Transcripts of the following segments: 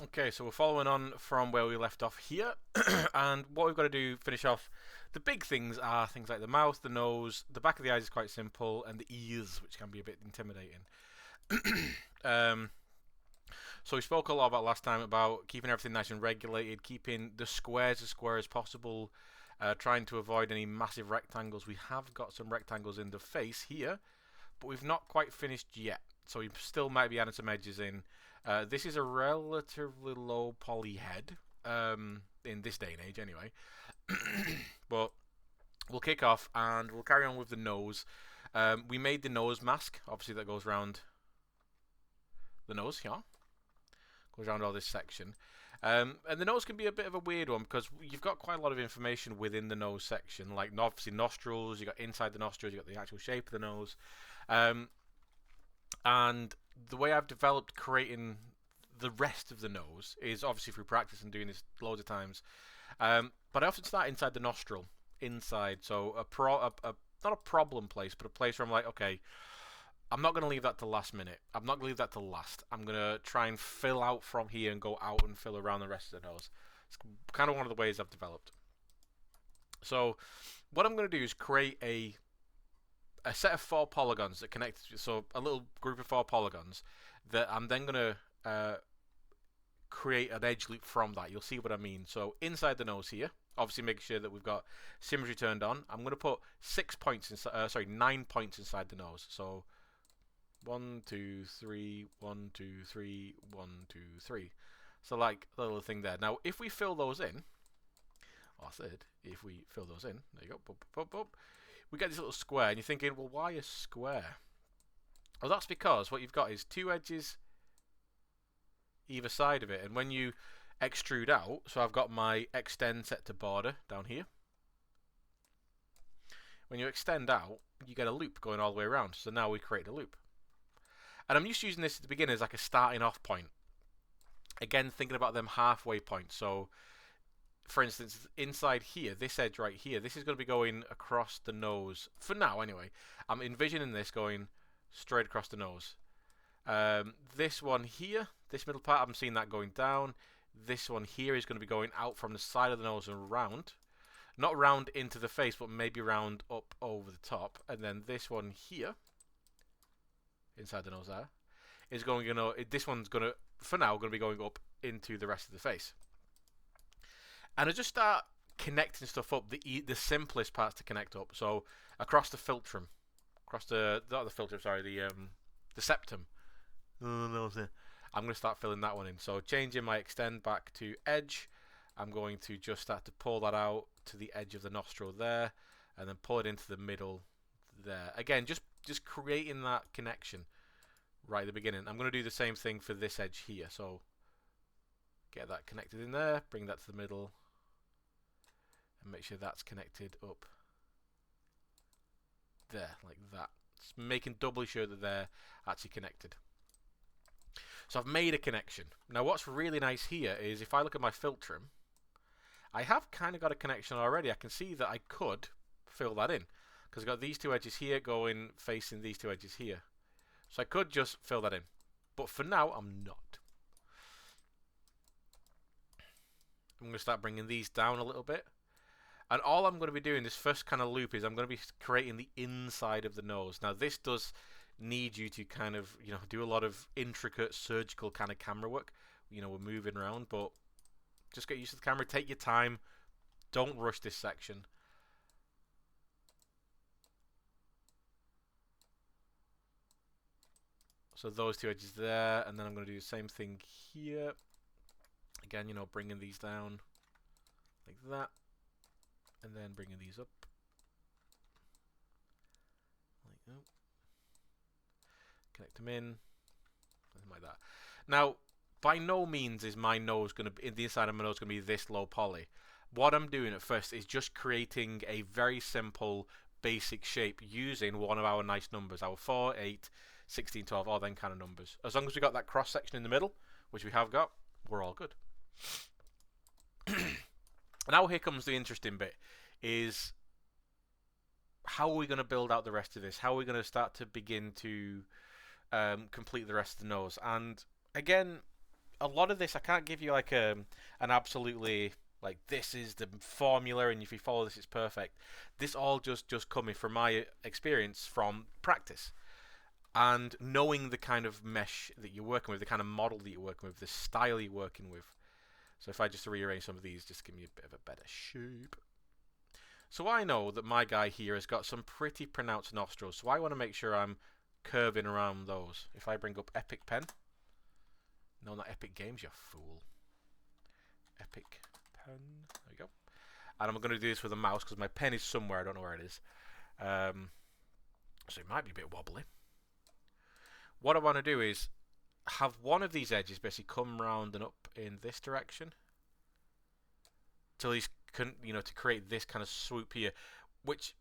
Okay, so we're following on from where we left off here, and what we've got to do, finish off, the big things are things like the mouth, the nose, the back of the eyes is quite simple, and the ears, which can be a bit intimidating. um, so we spoke a lot about last time about keeping everything nice and regulated, keeping the squares as square as possible, trying to avoid any massive rectangles. We have got some rectangles in the face here, but we've not quite finished yet. So we still might be adding some edges in. This is a relatively low poly head, in this day and age anyway. But we'll kick off and we'll carry on with the nose. We made the nose mask, obviously that goes around the nose, yeah. Goes around all this section. And the nose can be a bit of a weird one because you've got quite a lot of information within the nose section, like obviously nostrils, you've got inside the nostrils, you've got the actual shape of the nose. And the way I've developed creating the rest of the nose is obviously through practice and doing this loads of times. But I often start inside the nostril, inside. So not a problem place, but a place where I'm like, okay, I'm not going to leave that to last minute. I'm not going to leave that to last. I'm going to try and fill out from here and go out and fill around the rest of the nose. It's kind of one of the ways I've developed. So what I'm going to do is create a set of 4 polygons that connect. So a little group of 4 polygons that I'm then going to create an edge loop from that. You'll see what I mean. So inside the nose here, obviously making sure that we've got symmetry turned on. I'm going to put 9 points inside the nose. So 1, 2, 3, 1, 2, 3, 1, 2, 3. So like a little thing there. Now if we fill those in, if we fill those in, there you go, boop, boop, boop, we get this little square, and you're thinking, well, why a square? Well, that's because what you've got is 2 edges either side of it, and when you extrude out, so I've got my extend set to border down here. When you extend out, you get a loop going all the way around. So now we create a loop. And I'm used to using this at the beginning as like a starting off point. Again, thinking about them halfway points. So, for instance, inside here, this edge right here, this is going to be going across the nose. For now, anyway. I'm envisioning this going straight across the nose. This one here, this middle part, I'm seeing that going down. This one here is going to be going out from the side of the nose and round. Not round into the face, but maybe round up over the top. And then this one here, inside the nose there, is going to, this one's going to, for now, going to be going up into the rest of the face. And I just start connecting stuff up, the simplest parts to connect up. So across the philtrum, across the septum. I'm going to start filling that one in. So changing my extend back to edge, I'm going to just start to pull that out to the edge of the nostril there, and then pull it into the middle there. Again, just creating that connection right at the beginning. I'm going to do the same thing for this edge here. So get that connected in there, bring that to the middle, and make sure that's connected up there, like that. Just making doubly sure that they're actually connected. So I've made a connection. Now what's really nice here is if I look at my philtrum, I have kind of got a connection already. I can see that I could fill that in because I've got these 2 edges here going facing these 2 edges here. So I could just fill that in. But for now, I'm not. I'm going to start bringing these down a little bit. And all I'm going to be doing, this first kind of loop, is I'm going to be creating the inside of the nose. Now this does need you to kind of, do a lot of intricate surgical kind of camera work. We're moving around, but just get used to the camera. Take your time. Don't rush this section. So those 2 edges there, and then I'm going to do the same thing here. Again, bringing these down like that, and then bringing these up like that. Connect them in, something like that. Now, by no means is my nose going to be, the inside of my nose going to be this low poly. What I'm doing at first is just creating a very simple, basic shape using one of our nice numbers, our 4, 8, 16, 12, all them kind of numbers. As long as we got that cross section in the middle, which we have got, we're all good. Now here comes the interesting bit, is how are we going to build out the rest of this? How are we going to start to begin to complete the rest of the nose? And again, a lot of this I can't give you like an absolutely like this is the formula and if you follow this it's perfect. This all just coming from my experience from practice and knowing the kind of mesh that you're working with, the kind of model that you're working with, the style you're working with. So if I just rearrange some of these, just give me a bit of a better shape. So I know that my guy here has got some pretty pronounced nostrils, so I want to make sure I'm curving around those. If I bring up Epic Pen, no, not Epic Games, you fool. Epic Pen, there we go. And I'm going to do this with a mouse because my pen is somewhere, I don't know where it is. So it might be a bit wobbly. What I want to do is have one of these edges basically come round and up in this direction till he's to create this kind of swoop here, which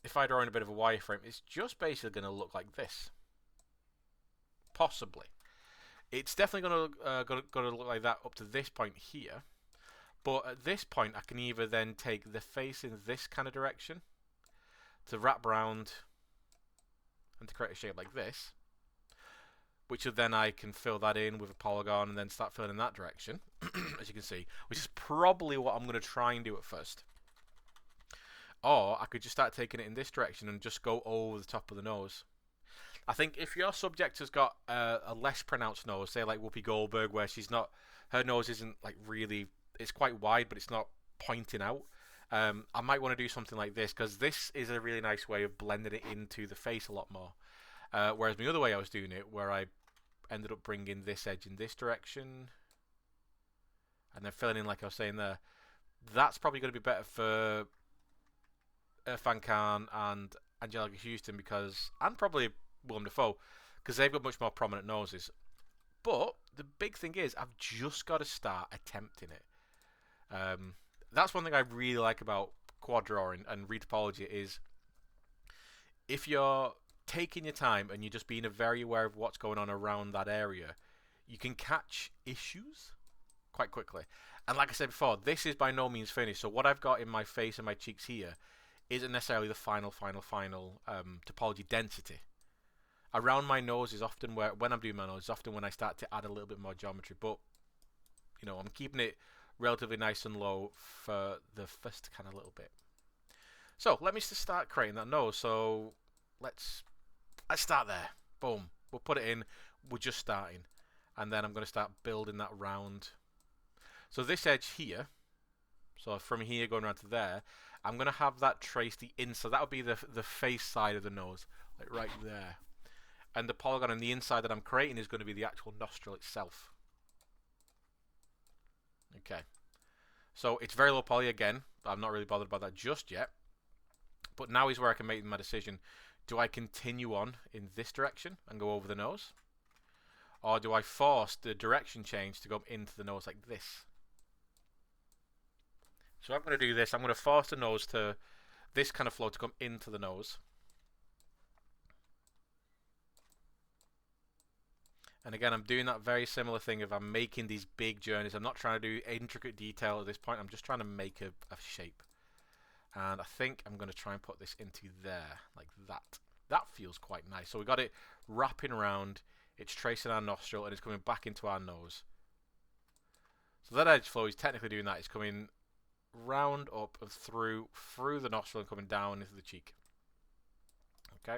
if I draw in a bit of a wireframe, it's just basically going to look like this. Possibly. It's definitely going to look like that up to this point here. But at this point, I can either then take the face in this kind of direction to wrap around and to create a shape like this, which then I can fill that in with a polygon and then start filling in that direction, as you can see, which is probably what I'm going to try and do at first. Or I could just start taking it in this direction and just go over the top of the nose. I think if your subject has got a less pronounced nose, say like Whoopi Goldberg, where her nose isn't like really, it's quite wide, but it's not pointing out. I might want to do something like this because this is a really nice way of blending it into the face a lot more. Whereas the other way I was doing it, where I ended up bringing this edge in this direction and then filling in like I was saying there, that's probably going to be better for Irfan Khan and Angelica Houston and probably Willem Dafoe because they've got much more prominent noses. But the big thing is I've just got to start attempting it. That's one thing I really like about quad drawing and retopology is if you're taking your time and you're just being very aware of what's going on around that area, you can catch issues quite quickly. And like I said before, this is by no means finished. So what I've got in my face and my cheeks here isn't necessarily the final topology density. Around my nose is often when I'm doing my nose, is often when I start to add a little bit more geometry. But I'm keeping it relatively nice and low for the first kind of little bit. So let me just start creating that nose. So let's start there. Boom. We'll put it in. We're just starting. And then I'm going to start building that round. So this edge here, so from here going around to there, I'm going to have that trace the inside. That would be the face side of the nose, like right there. And the polygon on the inside that I'm creating is going to be the actual nostril itself. Okay. So it's very low poly again. I'm not really bothered about that just yet. But now is where I can make my decision. Do I continue on in this direction and go over the nose? Or do I force the direction change to go into the nose like this? So I'm going to do this. I'm going to force the nose to this kind of flow to come into the nose. And again, I'm doing that very similar thing if I'm making these big journeys. I'm not trying to do intricate detail at this point. I'm just trying to make a shape. And I think I'm going to try and put this into there, like that. That feels quite nice. So we got it wrapping around. It's tracing our nostril, and it's coming back into our nose. So that edge flow is technically doing that. It's coming round up and through the nostril and coming down into the cheek. Okay.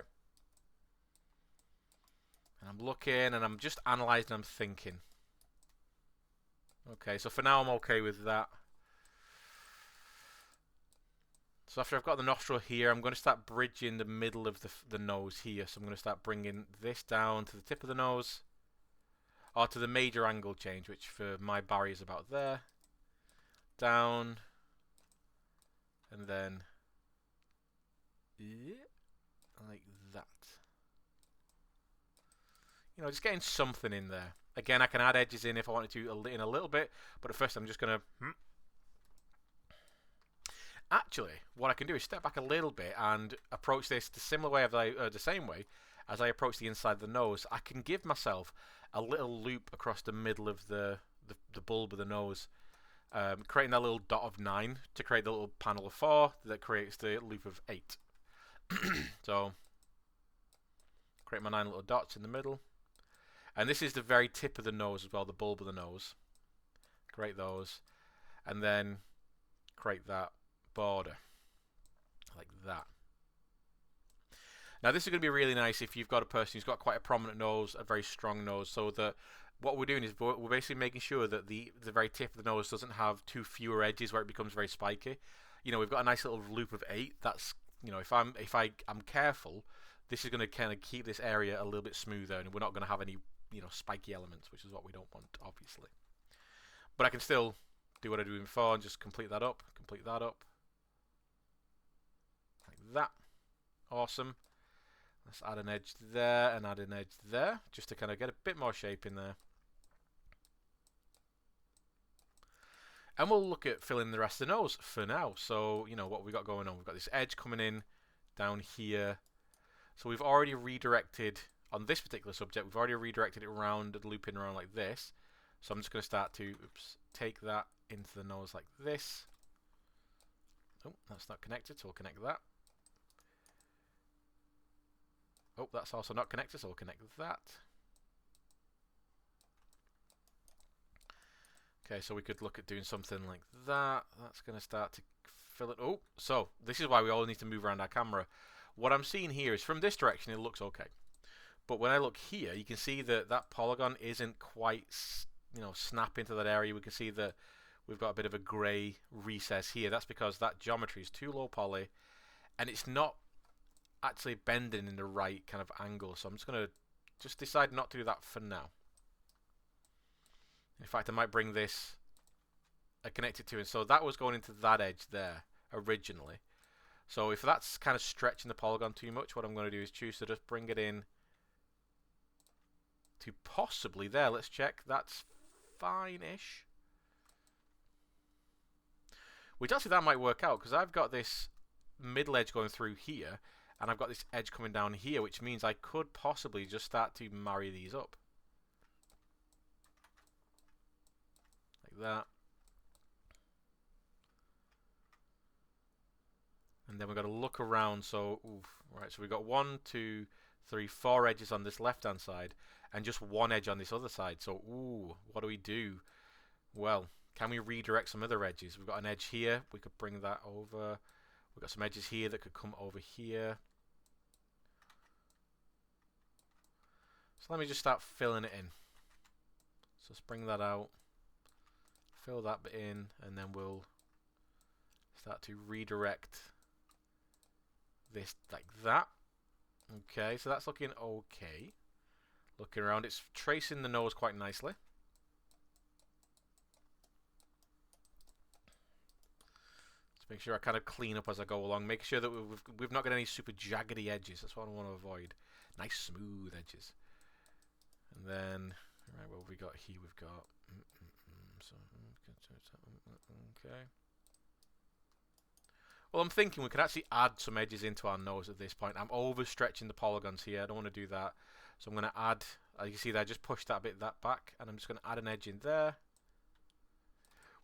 And I'm looking, and I'm just analysing, I'm thinking. Okay, so for now I'm okay with that. So after I've got the nostril here, I'm going to start bridging the middle of the nose here. So I'm going to start bringing this down to the tip of the nose, or to the major angle change, which for my barrier is about there. Down, and then like that. Just getting something in there. Again, I can add edges in if I wanted to in a little bit, but at first I'm just going to... Actually, what I can do is step back a little bit and approach this the same way as I approach the inside of the nose. I can give myself a little loop across the middle of the bulb of the nose, creating that little dot of 9 to create the little panel of 4 that creates the loop of 8. So, create my 9 little dots in the middle. And this is the very tip of the nose as well, the bulb of the nose. Create those. And then create that border. Like that. Now this is going to be really nice if you've got a person who's got quite a prominent nose, a very strong nose, so that what we're doing is we're basically making sure that the very tip of the nose doesn't have too fewer edges where it becomes very spiky. You know, we've got a nice little loop of 8. That's, you know, if I'm careful, this is going to kind of keep this area a little bit smoother, and we're not going to have any, you know, spiky elements, which is what we don't want, obviously. But I can still do what I do before and just complete that up, like that. Awesome. Let's add an edge there and add an edge there, just to kind of get a bit more shape in there. And we'll look at filling the rest of the nose for now. So, you know, what we got going on. We've got this edge coming in down here. So we've already redirected, on this particular subject, we've already redirected it around, looping around like this. So I'm just going to start to, take that into the nose like this. Oh, that's not connected, so we'll connect that. Oh, that's also not connected, so we'll connect that. Okay, so we could look at doing something like that. That's going to start to fill it. Oh, so this is why we all need to move around our camera. What I'm seeing here is from this direction, it looks okay. But when I look here, you can see that that polygon isn't quite, you know, snap into that area. We can see that we've got a bit of a grey recess here. That's because that geometry is too low poly, and it's not actually bending in the right kind of angle. So I'm just going to decide not to do that for now. In fact, I might bring this, I connect it to it. So that was going into that edge there originally. So if that's kind of stretching the polygon too much, what I'm going to do is choose to just bring it in to possibly there. Let's check. That's fine-ish. Which actually that might work out, because I've got this middle edge going through here, and I've got this edge coming down here, which means I could possibly just start to marry these up. That, and then we've got to look around. So right, so we've got 1, 2, 3, 4 edges on this left hand side and just 1 edge on this other side. So what do we do? Well, can we redirect some other edges? We've got an edge here, we could bring that over. We've got some edges here that could come over here. So let me just start filling it in. So let's bring that out, fill that bit in, and then we'll start to redirect this like that. Okay, so that's looking okay. Looking around, it's tracing the nose quite nicely. Let's make sure I kind of clean up as I go along, making sure that we've not got any super jaggedy edges. That's what I want to avoid. Nice smooth edges. And then, right, what have we got here? We've got okay. Well, I'm thinking we could actually add some edges into our nose at this point. I'm overstretching the polygons here. I don't want to do that. So I'm going to add, as you see there, just push that bit back, and I'm just going to add an edge in there,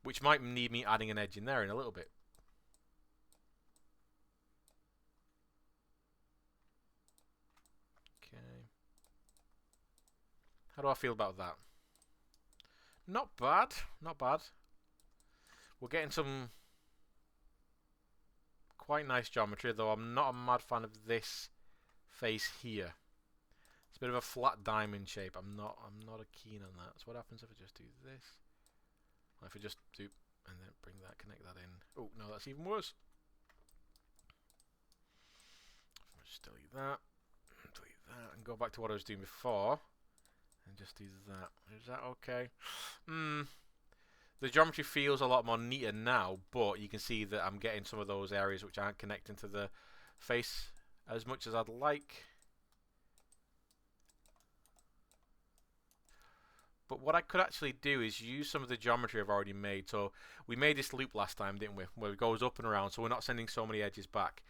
which might need me adding an edge in there in a little bit. Okay. How do I feel about that? Not bad, not bad. We're getting some quite nice geometry, though I'm not a mad fan of this face here. It's a bit of a flat diamond shape. I'm not keen on that. So what happens if I just do this? If I just do and then bring that, connect that in. Oh no, that's even worse. Just delete that, and go back to what I was doing before, and just do that. Is that okay? The geometry feels a lot more neater now, but you can see that I'm getting some of those areas which aren't connecting to the face as much as I'd like. But what I could actually do is use some of the geometry I've already made. So we made this loop last time, didn't we? Where it goes up and around, so we're not sending so many edges back.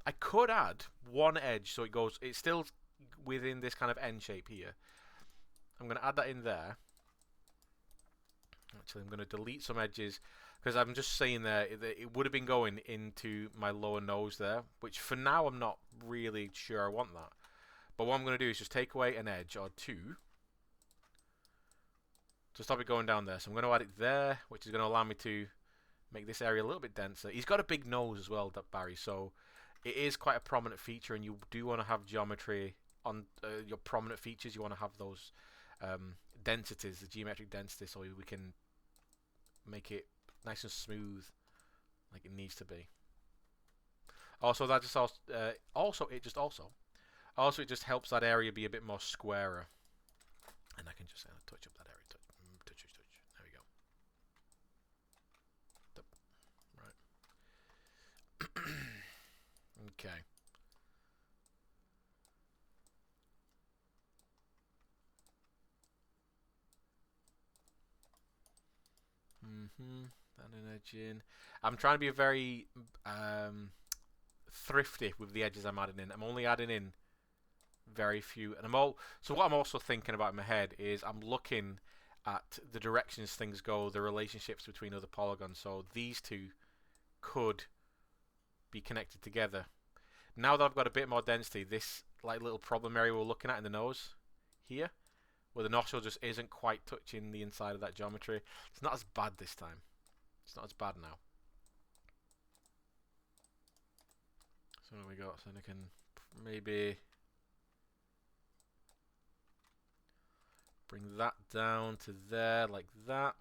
I could add 1 edge, so it's still within this kind of N shape here. I'm going to add that in there. Actually, I'm going to delete some edges, because I'm just saying there that it would have been going into my lower nose there, which for now I'm not really sure I want that. But what I'm going to do is just take away an edge or 2. to stop it going down there. So I'm going to add it there, which is going to allow me to make this area a little bit denser. He's got a big nose as well, that Barry, so it is quite a prominent feature, and you do want to have geometry on your prominent features. You want to have those densities, the geometric density, so we can make it nice and smooth like it needs to be. Also, that just it just helps that area be a bit more squarer. And I can just touch up that area. Touch. There we go. Right. Okay. And an edge in. I'm trying to be very thrifty with the edges I'm adding in. I'm only adding in very few, and so what I'm also thinking about in my head is I'm looking at the directions things go, the relationships between other polygons. So these two could be connected together. Now that I've got a bit more density, this like little problem area we're looking at in the nose here, where the nostril just isn't quite touching the inside of that geometry, it's not as bad this time. It's not as bad now. So what have we got? So I can maybe bring that down to there like that.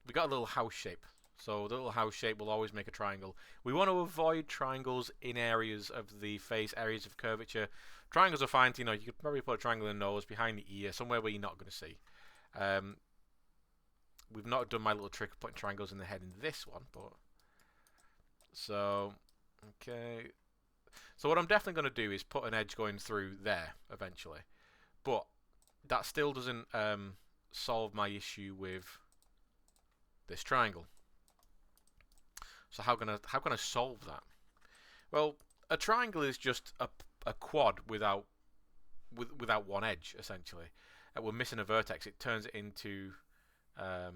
We got a little house shape. So the little house shape will always make a triangle. We want to avoid triangles in areas of the face, areas of curvature. Triangles are fine. You could probably put a triangle in the nose, behind the ear, somewhere where you're not going to see. We've not done my little trick of putting triangles in the head in this one, but so okay. So what I'm definitely going to do is put an edge going through there eventually, but that still doesn't solve my issue with this triangle. So how can I solve that? Well, a triangle is just a quad without one edge essentially. We're missing a vertex. It turns it into a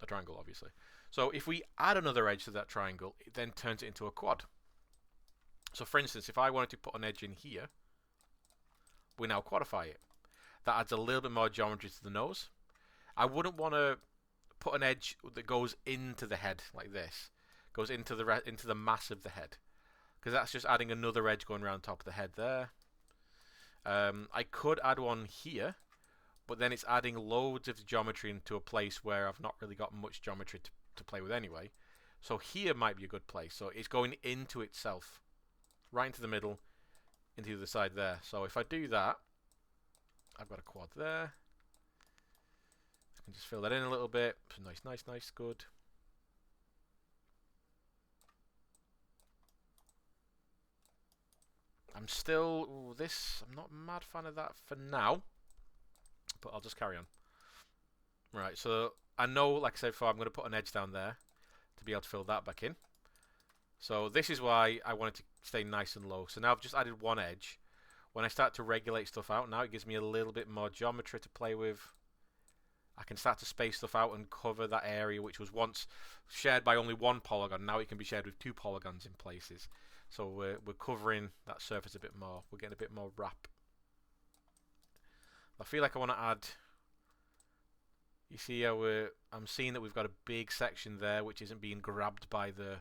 triangle, obviously. So if we add another edge to that triangle, it then turns it into a quad. So for instance, if I wanted to put an edge in here, we now quadify it. That adds a little bit more geometry to the nose. I wouldn't want to put an edge that goes into the head like this, goes into the mass of the head, because that's just adding another edge going around top of the head there. I could add one here, but then it's adding loads of geometry into a place where I've not really got much geometry to play with anyway. So here might be a good place. So it's going into itself, right into the middle, into the side there. So if I do that, I've got a quad there. I can just fill that in a little bit. Nice, good. I'm not a mad fan of that for now, but I'll just carry on. Right, so I know, like I said before, I'm going to put an edge down there to be able to fill that back in. So this is why I wanted to stay nice and low. So now I've just added one edge. When I start to regulate stuff out, now it gives me a little bit more geometry to play with. I can start to space stuff out and cover that area which was once shared by only one polygon. Now it can be shared with two polygons in places. So we're covering that surface a bit more. We're getting a bit more wrap. I feel like I want to add... You see how I'm seeing that we've got a big section there which isn't being grabbed by the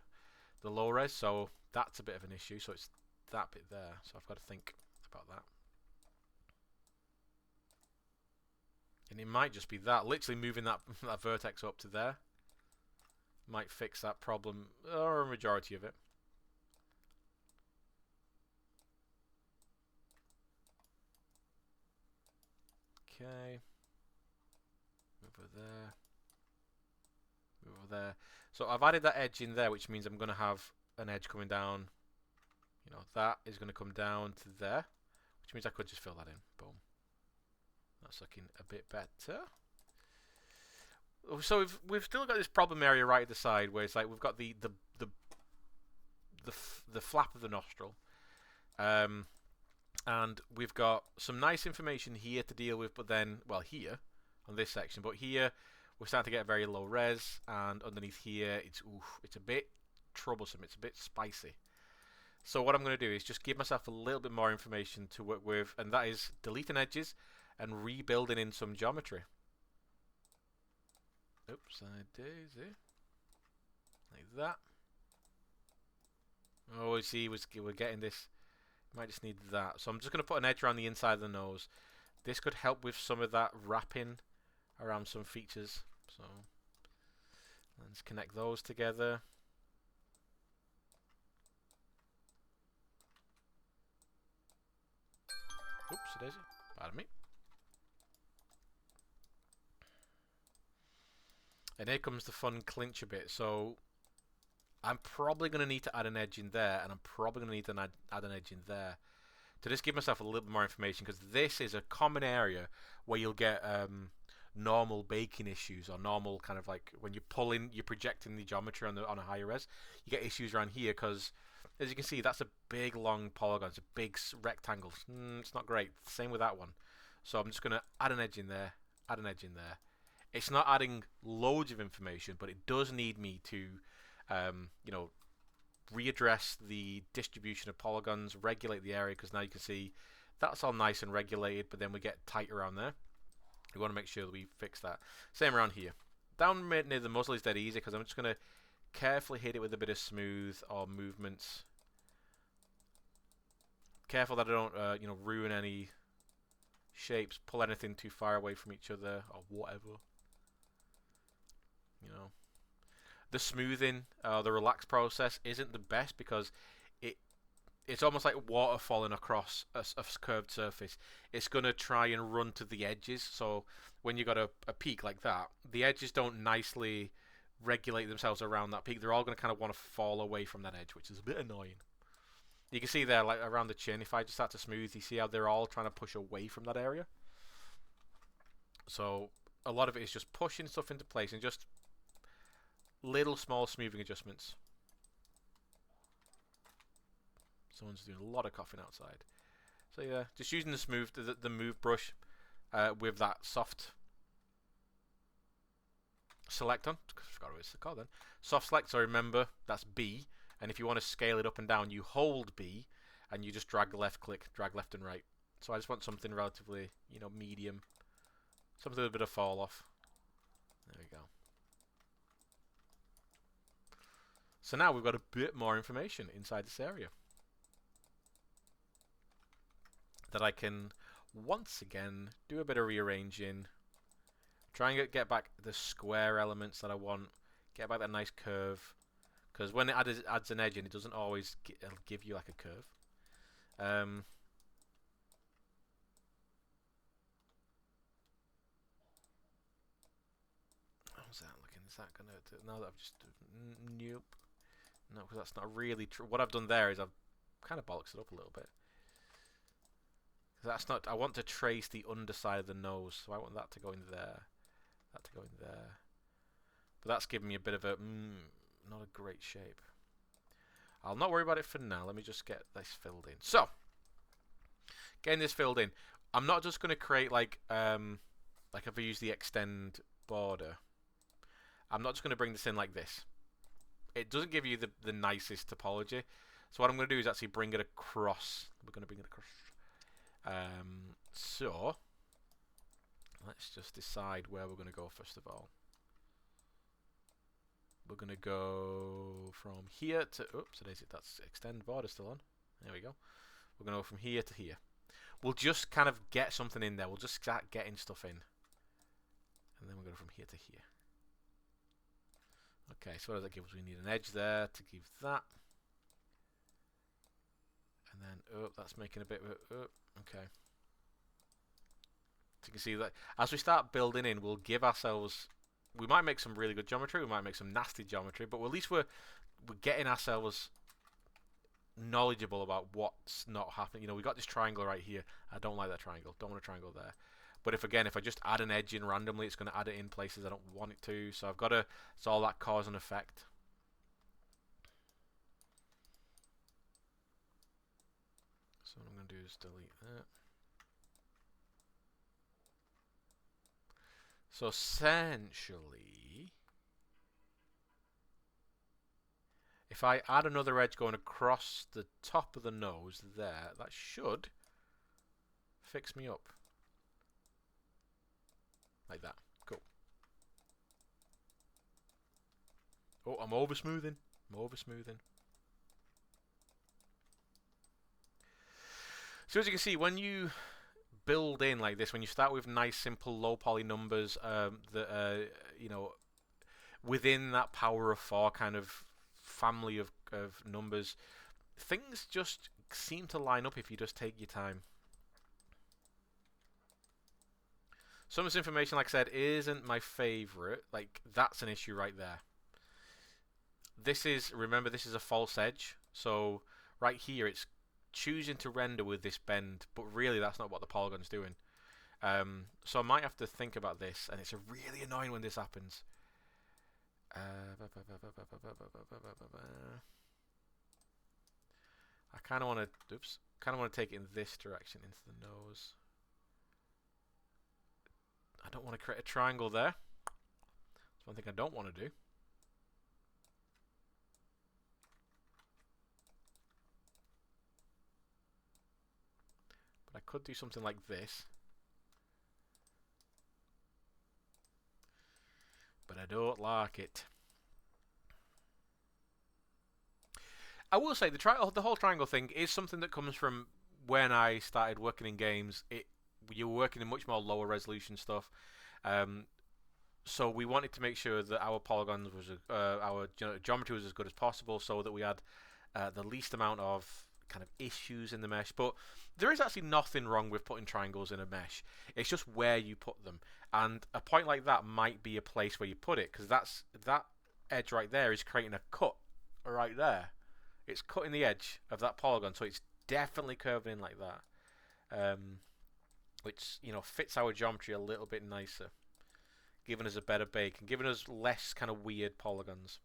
low res. So that's a bit of an issue. So it's that bit there. So I've got to think about that. And it might just be that. Literally moving that vertex up to there might fix that problem, or a majority of it. Okay. Over there. Over there. So I've added that edge in there, which means I'm going to have an edge coming down. That is going to come down to there, which means I could just fill that in. Boom. That's looking a bit better. So we've still got this problem area right at the side where it's like we've got the flap of the nostril, and we've got some nice information here to deal with. But then, well, here on this section, but here we're starting to get a very low res, and underneath here it's a bit troublesome. It's a bit spicy. So what I'm going to do is just give myself a little bit more information to work with, and that is deleting edges and rebuilding in some geometry. Oops, I daisy. Like that. Oh, see, we're getting this. Might just need that. So I'm just going to put an edge around the inside of the nose. This could help with some of that wrapping around some features. So let's connect those together. Oops, daisy. Pardon me. And here comes the fun clincher bit. So I'm probably going to need to add an edge in there, and I'm probably going to need to add an edge in there to just give myself a little bit more information, because this is a common area where you'll get normal baking issues, or normal kind of like when you're projecting the geometry on a higher res, you get issues around here because, as you can see, that's a big long polygon. It's a big rectangle. It's not great. Same with that one. So I'm just going to add an edge in there, add an edge in there. It's not adding loads of information, but it does need me to, you know, readdress the distribution of polygons, regulate the area, because now you can see that's all nice and regulated, but then we get tight around there. We want to make sure that we fix that. Same around here. Down near the muzzle is dead easy, because I'm just going to carefully hit it with a bit of smooth or movements. Careful that I don't you know, ruin any shapes, pull anything too far away from each other, or whatever. You know, the smoothing, the relax process isn't the best, because it's almost like water falling across a curved surface. It's going to try and run to the edges. So when you got a peak like that, the edges don't nicely regulate themselves around that peak. They're all going to kind of want to fall away from that edge, which is a bit annoying. You can see there, like around the chin, if I just start to smooth, you see how they're all trying to push away from that area. So a lot of it is just pushing stuff into place and just little small smoothing adjustments. Someone's doing a lot of coughing outside. So yeah, just using the smooth, the move brush with that soft select on. I forgot what it's called then. Soft select. So remember, that's B. And if you want to scale it up and down, you hold B, and you just drag left click, drag left and right. So I just want something relatively, you know, medium, something with a bit of fall off. There we go. So now we've got a bit more information inside this area that I can once again do a bit of rearranging, try and get back the square elements that I want, get back that nice curve, because when it adds an edge in, it doesn't always give you like a curve. How's that looking? Is that gonna now that I've just nope. No, because that's not really true. What I've done there is I've kind of bollocks it up a little bit. That's not. I want to trace the underside of the nose, so I want that to go in there, that to go in there. But that's giving me a bit of a not a great shape. I'll not worry about it for now. Let me just get this filled in. So, getting this filled in, I'm not just going to create like if I use the extend border. I'm not just going to bring this in like this. It doesn't give you the nicest topology. So what I'm going to do is actually bring it across. We're going to bring it across. So let's just decide where we're going to go first of all. We're going to go from here to, oops, that's extend border still on. There we go. We're going to go from here to here. We'll just kind of get something in there. We'll just start getting stuff in. And then we're going to go from here to here. Okay, so what does that give us? We need an edge there to give that. And then, oh, that's making a bit of a, okay. So you can see that as we start building in, we'll give ourselves, we might make some really good geometry, we might make some nasty geometry, but at least we're getting ourselves knowledgeable about what's not happening. You know, we got this triangle right here. I don't like that triangle. Don't want a triangle there. But if I just add an edge in randomly, it's going to add it in places I don't want it to. So I've got to, it's all that cause and effect. So what I'm going to do is delete that. So essentially, If I add another edge going across the top of the nose there, that should fix me up. Like that. Cool. Oh, I'm over smoothing. I'm over smoothing. So as you can see, when you build in like this, when you start with nice, simple, low poly numbers, that you know, within that power of 4 kind of family of numbers, things just seem to line up if you just take your time. Some of this information, like I said, isn't my favorite. Like, that's an issue right there. This is, remember, this is a false edge. So right here, it's choosing to render with this bend, but really that's not what the polygon's doing. So I might have to think about this, and it's really annoying when this happens. I kind of want to, take it in this direction into the nose. I don't want to create a triangle there. That's one thing I don't want to do. But I could do something like this. But I don't like it. I will say the whole triangle thing is something that comes from when I started working in games. You were working in much more lower resolution stuff, so we wanted to make sure that our polygons was our geometry was as good as possible, so that we had the least amount of kind of issues in the mesh. But there is actually nothing wrong with putting triangles in a mesh. It's just where you put them, and a point like that might be a place where you put it, because that edge right there is creating a cut right there. It's cutting the edge of that polygon, so it's definitely curving in like that. Which, you know, fits our geometry a little bit nicer, giving us a better bake and giving us less kind of weird polygons.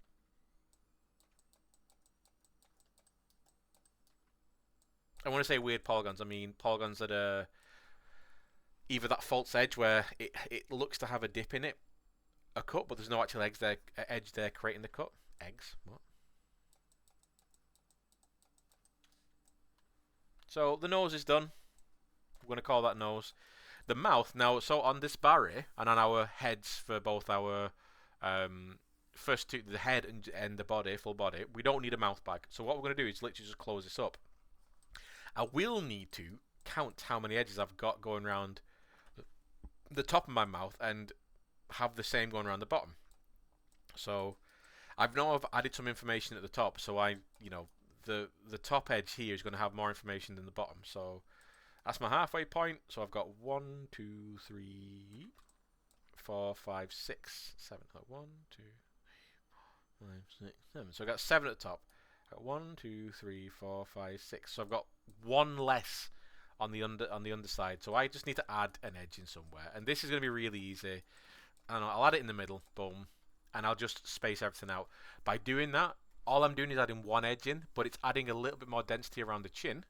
And when I say weird polygons, I mean polygons that are either that false edge where it looks to have a dip in it, a cut, but there's no actual edge there creating the cut. Eggs? What? So the nose is done. We're going to call that nose. The mouth, now, so on this barry and on our heads for both our first two, the head and the body, full body, we don't need a mouth bag. So what we're going to do is literally just close this up. I will need to count how many edges I've got going around the top of my mouth and have the same going around the bottom. So I've added some information at the top, so the top edge here is going to have more information than the bottom. So that's my halfway point. So I've got 1, 2, 3, 4, 5, 6, 7. 1, 2, 3, 4, 5, 6, 7. So I've got 7 at the top. I've got 1, 2, 3, 4, 5, 6. So I've got one less on the underside. So I just need to add an edge in somewhere, and this is going to be really easy. And I'll add it in the middle. Boom. And I'll just space everything out. By doing that, all I'm doing is adding one edge in, but it's adding a little bit more density around the chin,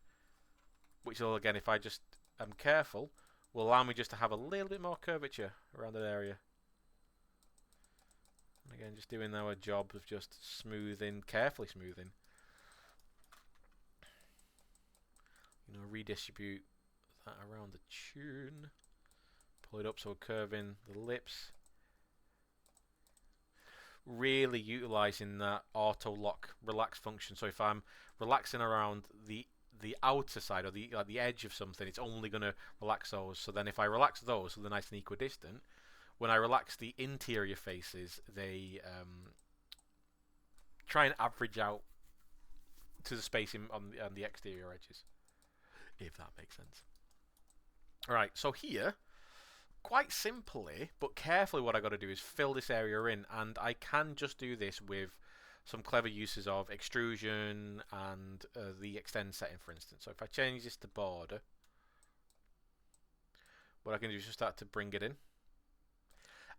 which will, again, if I just am careful, will allow me just to have a little bit more curvature around that area. And again, just doing our job of just smoothing, carefully smoothing. You know, redistribute that around the chin. Pull it up so we're curving the lips. Really utilizing that auto lock relax function. So if I'm relaxing around the outer side or the edge of something, it's only going to relax those. So then if I relax those so they're nice and equidistant, when I relax the interior faces, they try and average out to the spacing on the exterior edges, if that makes sense. Alright, so here, quite simply, but carefully, what I got to do is fill this area in, and I can just do this with some clever uses of extrusion and the extend setting, for instance. So if I change this to border, what I can do is just start to bring it in.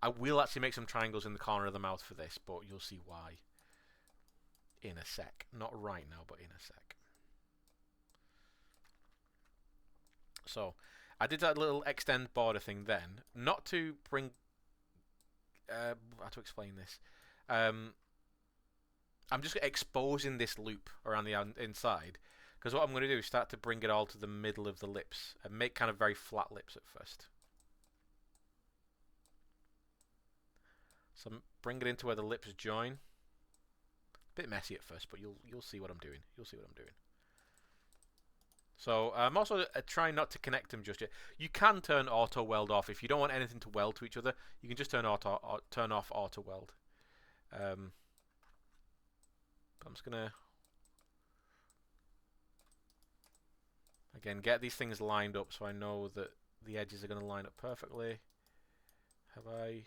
I will actually make some triangles in the corner of the mouth for this, but you'll see why in a sec. Not right now, but in a sec. So I did that little extend border thing then, not to bring... how to explain this? I'm just exposing this loop around the inside, because what I'm going to do is start to bring it all to the middle of the lips and make kind of very flat lips at first. So bring it into where the lips join. Bit messy at first, but you'll see what I'm doing. You'll see what I'm doing. So I'm also trying not to connect them just yet. You can turn auto weld off if you don't want anything to weld to each other. You can just turn off auto weld. I'm just gonna again get these things lined up so I know that the edges are going to line up perfectly. Have I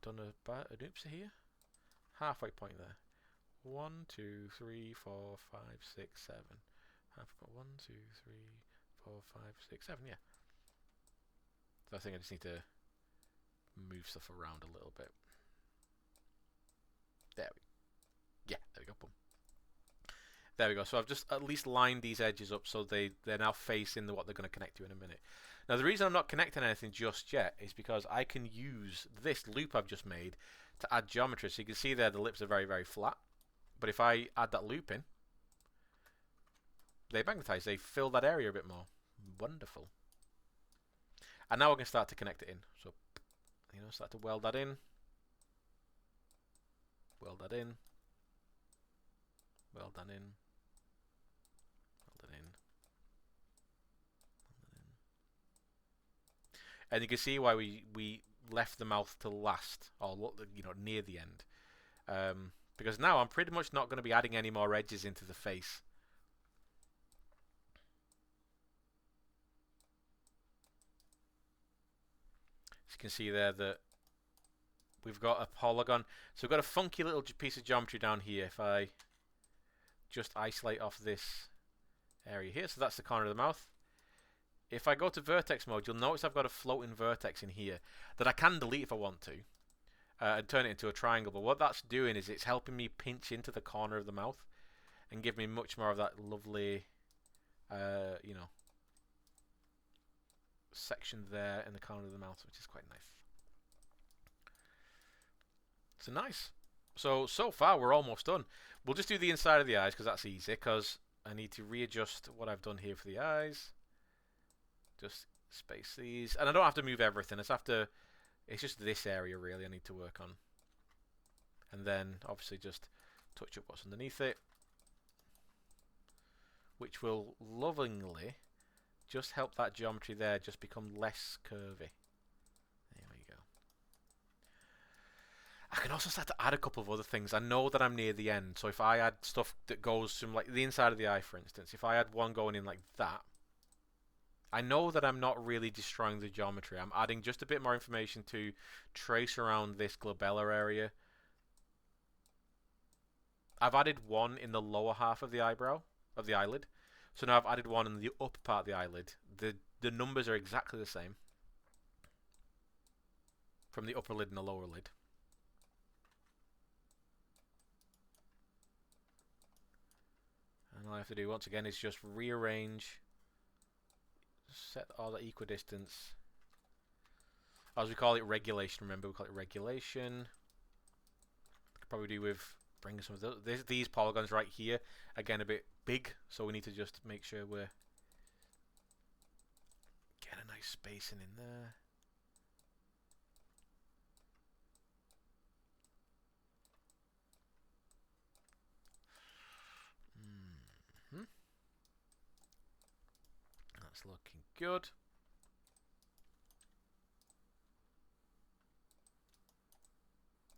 done an oopsie here? Halfway point there. 1, 2, 3, 4, 5, 6, 7. I've got 1, 2, 3, 4, 5, 6, 7. Yeah. So I think I just need to move stuff around a little bit. There we go. Boom. There we go. So I've just at least lined these edges up so they're now facing what they're going to connect to in a minute. Now the reason I'm not connecting anything just yet is because I can use this loop I've just made to add geometry. So you can see there the lips are very, very flat. But if I add that loop in, they magnetize, they fill that area a bit more. Wonderful. And now I can start to connect it in. So, start to weld that in. Weld that in. Weld that in. Weld that in. And you can see why we left the mouth to last, or near the end. Because now I'm pretty much not going to be adding any more edges into the face. As you can see there that we've got a polygon. So we've got a funky little piece of geometry down here. If I just isolate off this area here, so that's the corner of the mouth. If I go to vertex mode, you'll notice I've got a floating vertex in here that I can delete if I want to. And turn it into a triangle, but what that's doing is it's helping me pinch into the corner of the mouth and give me much more of that lovely, section there in the corner of the mouth, which is quite nice. So nice. So far we're almost done. We'll just do the inside of the eyes because that's easy, because I need to readjust what I've done here for the eyes. Just space these, and I don't have to move everything. It's just this area really I need to work on. And then obviously just touch up what's underneath it, which will lovingly just help that geometry there just become less curvy. There we go. I can also start to add a couple of other things. I know that I'm near the end, so if I add stuff that goes from like the inside of the eye, for instance, if I had one going in like that, I know that I'm not really destroying the geometry. I'm adding just a bit more information to trace around this glabellar area. I've added one in the lower half of the eyebrow, of the eyelid. So now I've added one in the upper part of the eyelid. The numbers are exactly the same from the upper lid and the lower lid. And all I have to do once again is just rearrange, set all the equidistance. As we call it regulation, remember we call it regulation. Could probably do with bringing some of these polygons right here. Again, a bit big, so we need to just make sure we're getting a nice spacing in there. That's looking good.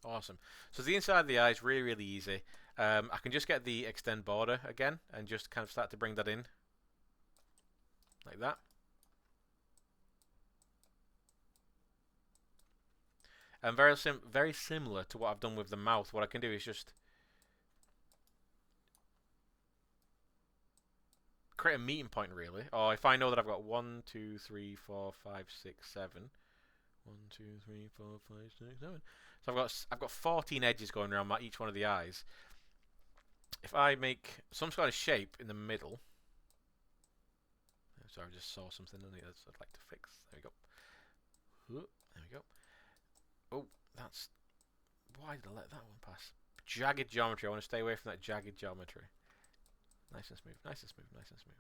Awesome. So the inside of the eye is really, really easy. I can just get the extend border again and just kind of start to bring that in. Like that. And very similar to what I've done with the mouth, what I can do is just create a meeting point, really. Or if I know that I've got 1, 2, 3, 4, 5, 6, 7. 1, 2, 3, 4, 5, 6, 7. So I've got 14 edges going around each one of the eyes. If I make some sort of shape in the middle, sorry, I just saw something on it I'd like to fix. There we go. There we go. Oh, why did I let that one pass? Jagged geometry. I want to stay away from that jagged geometry. Nice and smooth, nice and smooth, nice and smooth.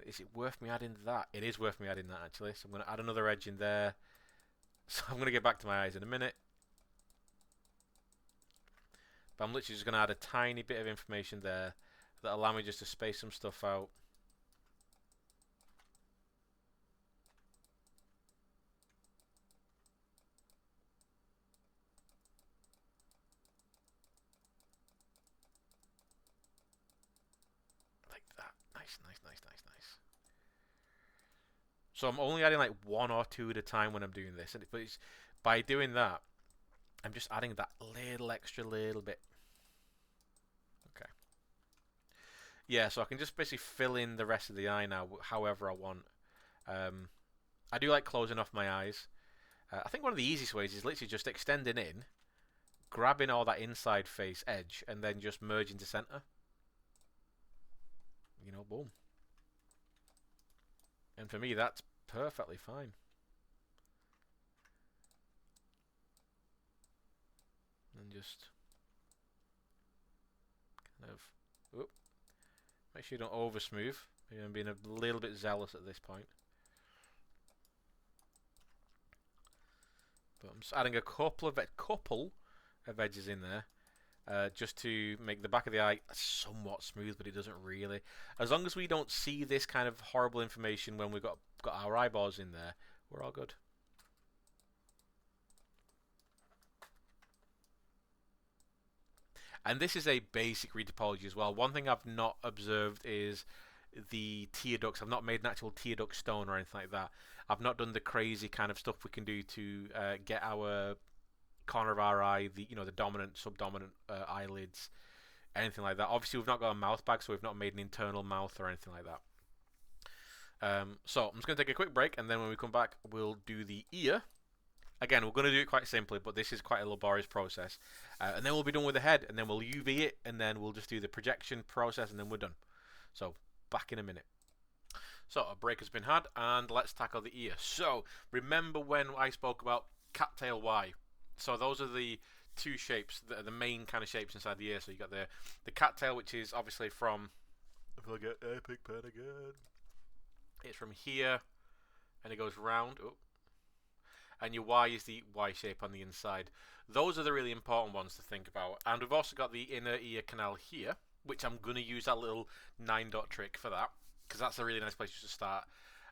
Is it worth me adding that? It is worth me adding that, actually. So I'm going to add another edge in there. So I'm going to get back to my eyes in a minute. But I'm literally just going to add a tiny bit of information there that allow me just to space some stuff out. Like that. Nice, nice, nice, nice, nice. So I'm only adding like one or two at a time when I'm doing this. But it's, by doing that, I'm just adding that little bit. Okay. Yeah, so I can just basically fill in the rest of the eye now however I want. I do like closing off my eyes. I think one of the easiest ways is literally just extending in, grabbing all that inside face edge, and then just merging to center. You know, boom. And for me, that's perfectly fine. And just kind of, whoop. Make sure you don't over smooth. Maybe I'm being a little bit zealous at this point. But I'm just adding a couple of edges in there, just to make the back of the eye somewhat smooth, but it doesn't really. As long as we don't see this kind of horrible information when we've got our eyeballs in there, we're all good. And this is a basic read topology as well. One thing I've not observed is the tear ducts. I've not made an actual tear duct stone or anything like that. I've not done the crazy kind of stuff we can do to get our corner of our eye, the dominant, subdominant eyelids, anything like that. Obviously, we've not got a mouth bag, so we've not made an internal mouth or anything like that. So I'm just going to take a quick break, and then when we come back, we'll do the ear. Again, we're going to do it quite simply, but this is quite a laborious process. And then we'll be done with the head, and then we'll UV it, and then we'll just do the projection process, and then we're done. So, back in a minute. So, a break has been had, and let's tackle the ear. So, remember when I spoke about cattail Y? So, those are the two shapes, the main kind of shapes inside the ear. So, you got the cattail, which is obviously from, if I get epic pen again, it's from here, and it goes round. Oh. And your Y is the Y shape on the inside. Those are the really important ones to think about. And we've also got the inner ear canal here, which I'm going to use that little 9-dot trick for that, because that's a really nice place to start.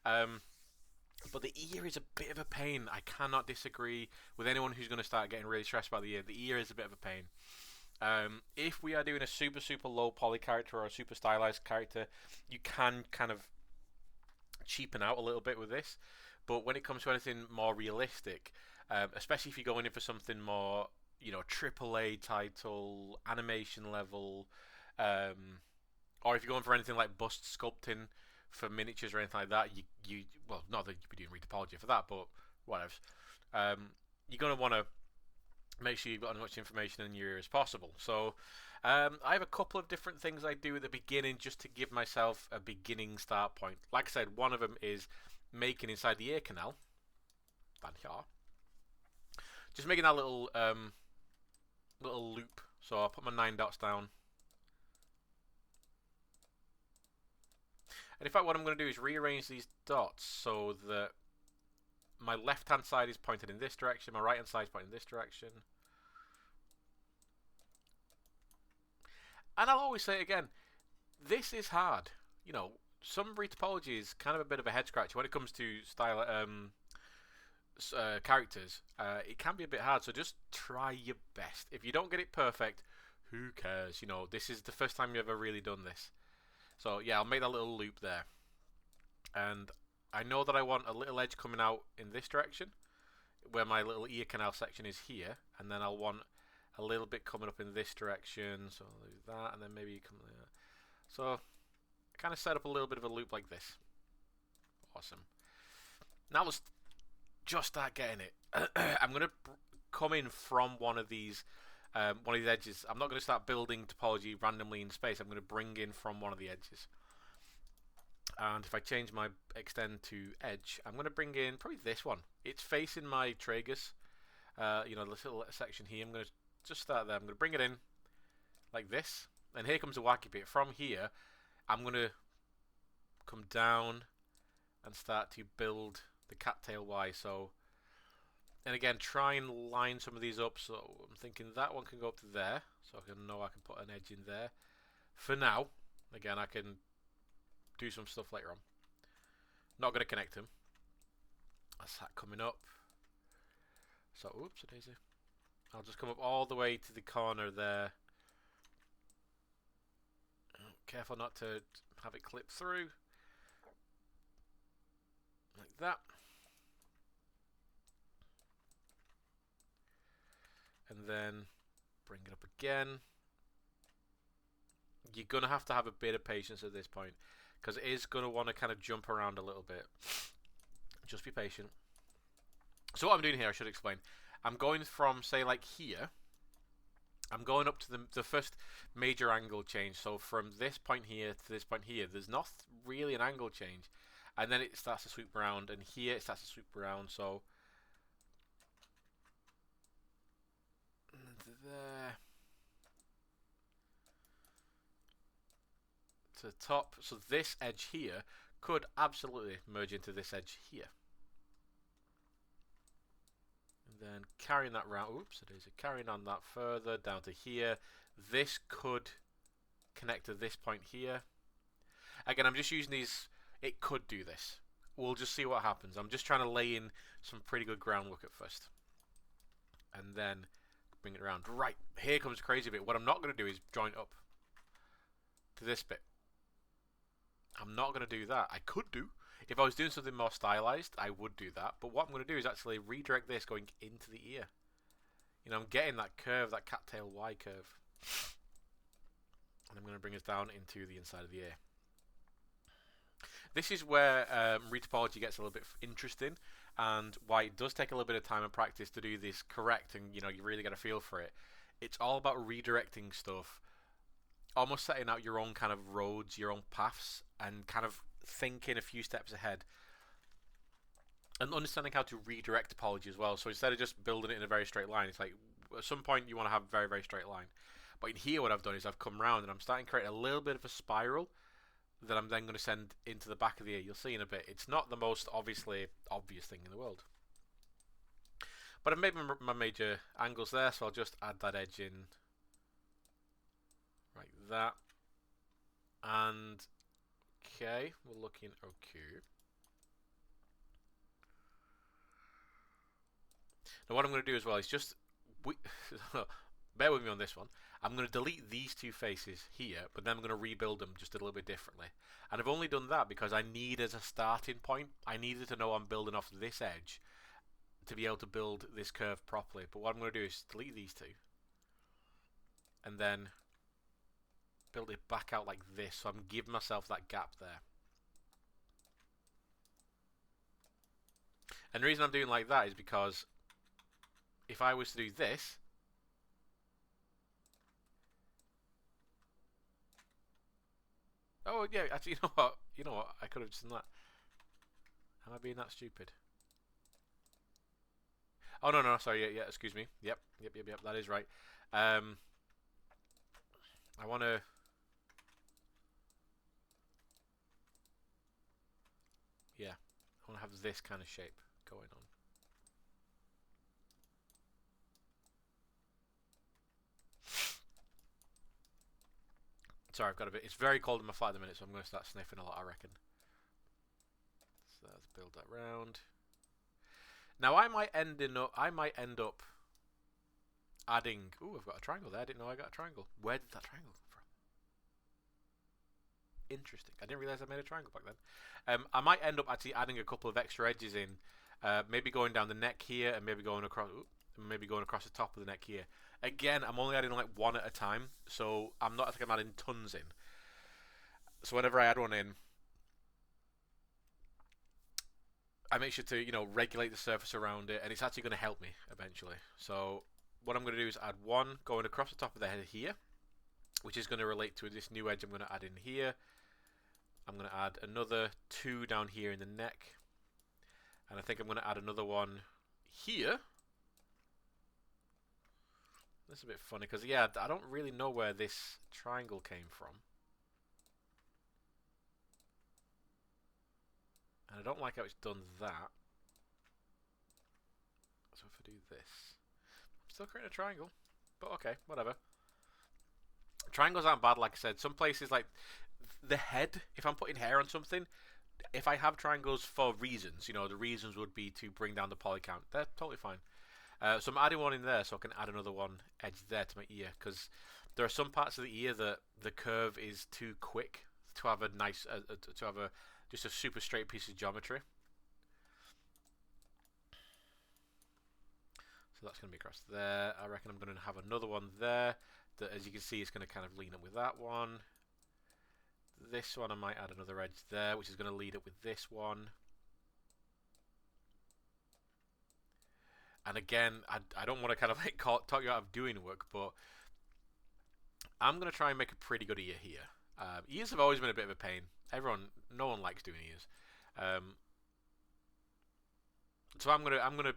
But the ear is a bit of a pain. I cannot disagree with anyone who's going to start getting really stressed about the ear. The ear is a bit of a pain. If we are doing a super low poly character or a super stylized character, you can kind of cheapen out a little bit with this. But when it comes to anything more realistic, especially if you're going in for something more, AAA title, animation level, or if you're going for anything like bust sculpting for miniatures or anything like that, well, not that you'd be doing retopology for that, but whatever. You're going to want to make sure you've got as much information in your ear as possible. So I have a couple of different things I do at the beginning just to give myself a beginning start point. Like I said, one of them is making inside the ear canal, down here, just making that little loop. So I'll put my 9 dots down, and in fact what I'm going to do is rearrange these dots so that my left hand side is pointed in this direction, my right hand side is pointed in this direction. And I'll always say it again, this is hard. Some retopology is kind of a bit of a head scratcher when it comes to style characters. It can be a bit hard, so just try your best. If you don't get it perfect, who cares? This is the first time you've ever really done this. So yeah, I'll make that little loop there. And I know that I want a little edge coming out in this direction, where my little ear canal section is here, and then I'll want a little bit coming up in this direction, so I'll do that, and then maybe come there. So kind of set up a little bit of a loop like this. Awesome. Now let's just start getting it. I'm going to come in from one of these edges. I'm not going to start building topology randomly in space. I'm going to bring in from one of the edges. And if I change my extend to edge, I'm going to bring in probably this one. It's facing my tragus. you know, this little section here. I'm going to just start there. I'm going to bring it in like this. And here comes the wacky bit. From here, I'm going to come down and start to build the cattail Y. So, and again, try and line some of these up. So I'm thinking that one can go up to there. So I can know I can put an edge in there. For now, again, I can do some stuff later on. Not going to connect them. That's that coming up. So, oops, a daisy. I'll just come up all the way to the corner there. Careful not to have it clip through. Like that. And then bring it up again. You're going to have a bit of patience at this point, because it is going to want to kind of jump around a little bit. Just be patient. So what I'm doing here, I should explain. I'm going from, say, like here. I'm going up to the first major angle change. So from this point here to this point here, there's not really an angle change. And then it starts to sweep around, and here it starts to sweep around. So there to the top. So this edge here could absolutely merge into this edge here. And then carrying that round, oops, it is carrying on that further down to here. This could connect to this point here. Again, I'm just using these. It could do this. We'll just see what happens. I'm just trying to lay in some pretty good groundwork at first. And then bring it around. Right, here comes the crazy bit. What I'm not going to do is join up to this bit. I'm not going to do that. I could do. If I was doing something more stylized, I would do that. But what I'm going to do is actually redirect this going into the ear. You know, I'm getting that curve, that cattail Y curve. And I'm going to bring us down into the inside of the ear. This is where retopology gets a little bit interesting, and why it does take a little bit of time and practice to do this correct, and you know, you really get a feel for it. It's all about redirecting stuff, almost setting out your own kind of roads, your own paths, and kind of thinking a few steps ahead. And understanding how to redirect topology as well. So instead of just building it in a very straight line, it's like at some point you want to have a very, very straight line. But in here what I've done is I've come round and I'm starting to create a little bit of a spiral that I'm then going to send into the back of the ear. You'll see in a bit. It's not the most obvious thing in the world. But I've made my major angles there, so I'll just add that edge in like that. And okay, we're looking okay. Now what I'm going to do as well is just bear with me on this one. I'm going to delete these two faces here, but then I'm going to rebuild them just a little bit differently. And I've only done that because I need as a starting point, I needed to know I'm building off this edge to be able to build this curve properly. But what I'm going to do is delete these two and then build it back out like this, so I'm giving myself that gap there. And the reason I'm doing like that is because if I was to do this, oh yeah, actually, you know what, I could have just done that. Am I being that stupid? Oh no, sorry, yeah, excuse me. Yep, that is right. I want to. Yeah, I want to have this kind of shape going on. Sorry, I've got a bit. It's very cold in my flat at the minute, so I'm going to start sniffing a lot, I reckon. So let's build that round. Now I might end up adding. Ooh, I've got a triangle there. I didn't know I got a triangle. Where did that triangle come from? Interesting. I didn't realize I made a triangle back then. I might end up actually adding a couple of extra edges in. Maybe going down the neck here, and maybe going across. Maybe going across the top of the neck here. Again, I'm only adding like one at a time, so I'm not. I think I'm adding tons in. So whenever I add one in, I make sure to regulate the surface around it, and it's actually going to help me eventually. So what I'm going to do is add one going across the top of the head here, which is going to relate to this new edge I'm going to add in here. I'm going to add another two down here in the neck, and I think I'm going to add another one here. This is a bit funny because, yeah, I don't really know where this triangle came from. And I don't like how it's done that. So if I do this, I'm still creating a triangle. But okay, whatever. Triangles aren't bad, like I said. Some places, like the head, if I'm putting hair on something, if I have triangles for reasons, you know, the reasons would be to bring down the poly count. They're totally fine. So I'm adding one in there so I can add another one edge there to my ear, because there are some parts of the ear that the curve is too quick to have a nice, to have a just a super straight piece of geometry. So that's going to be across there. I reckon I'm going to have another one there that, as you can see, is going to kind of lean up with that one. This one I might add another edge there, which is going to lead up with this one. And again, I don't want to kind of like talk you out of doing work, but I'm going to try and make a pretty good ear here. Ears have always been a bit of a pain. No one likes doing ears. So I'm gonna,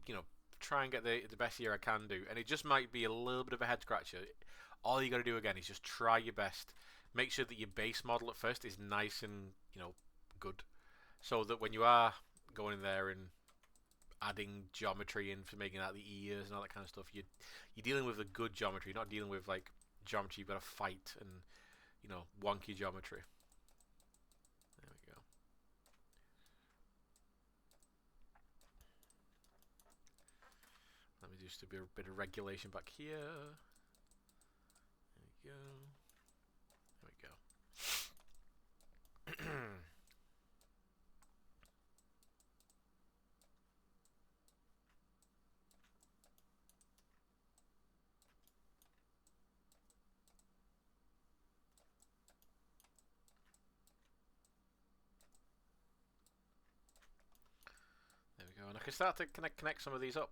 you know, try and get the best ear I can do, and it just might be a little bit of a head scratcher. All you got to do again is just try your best. Make sure that your base model at first is nice and, you know, good, so that when you are going in there and adding geometry in for making out the ears and all that kind of stuff, you're dealing with a good geometry, not dealing with like geometry you've got to fight and, you know, wonky geometry. There we go. Let me just do a bit of regulation back here. There we go. There we go. There we go, and I can start to connect some of these up.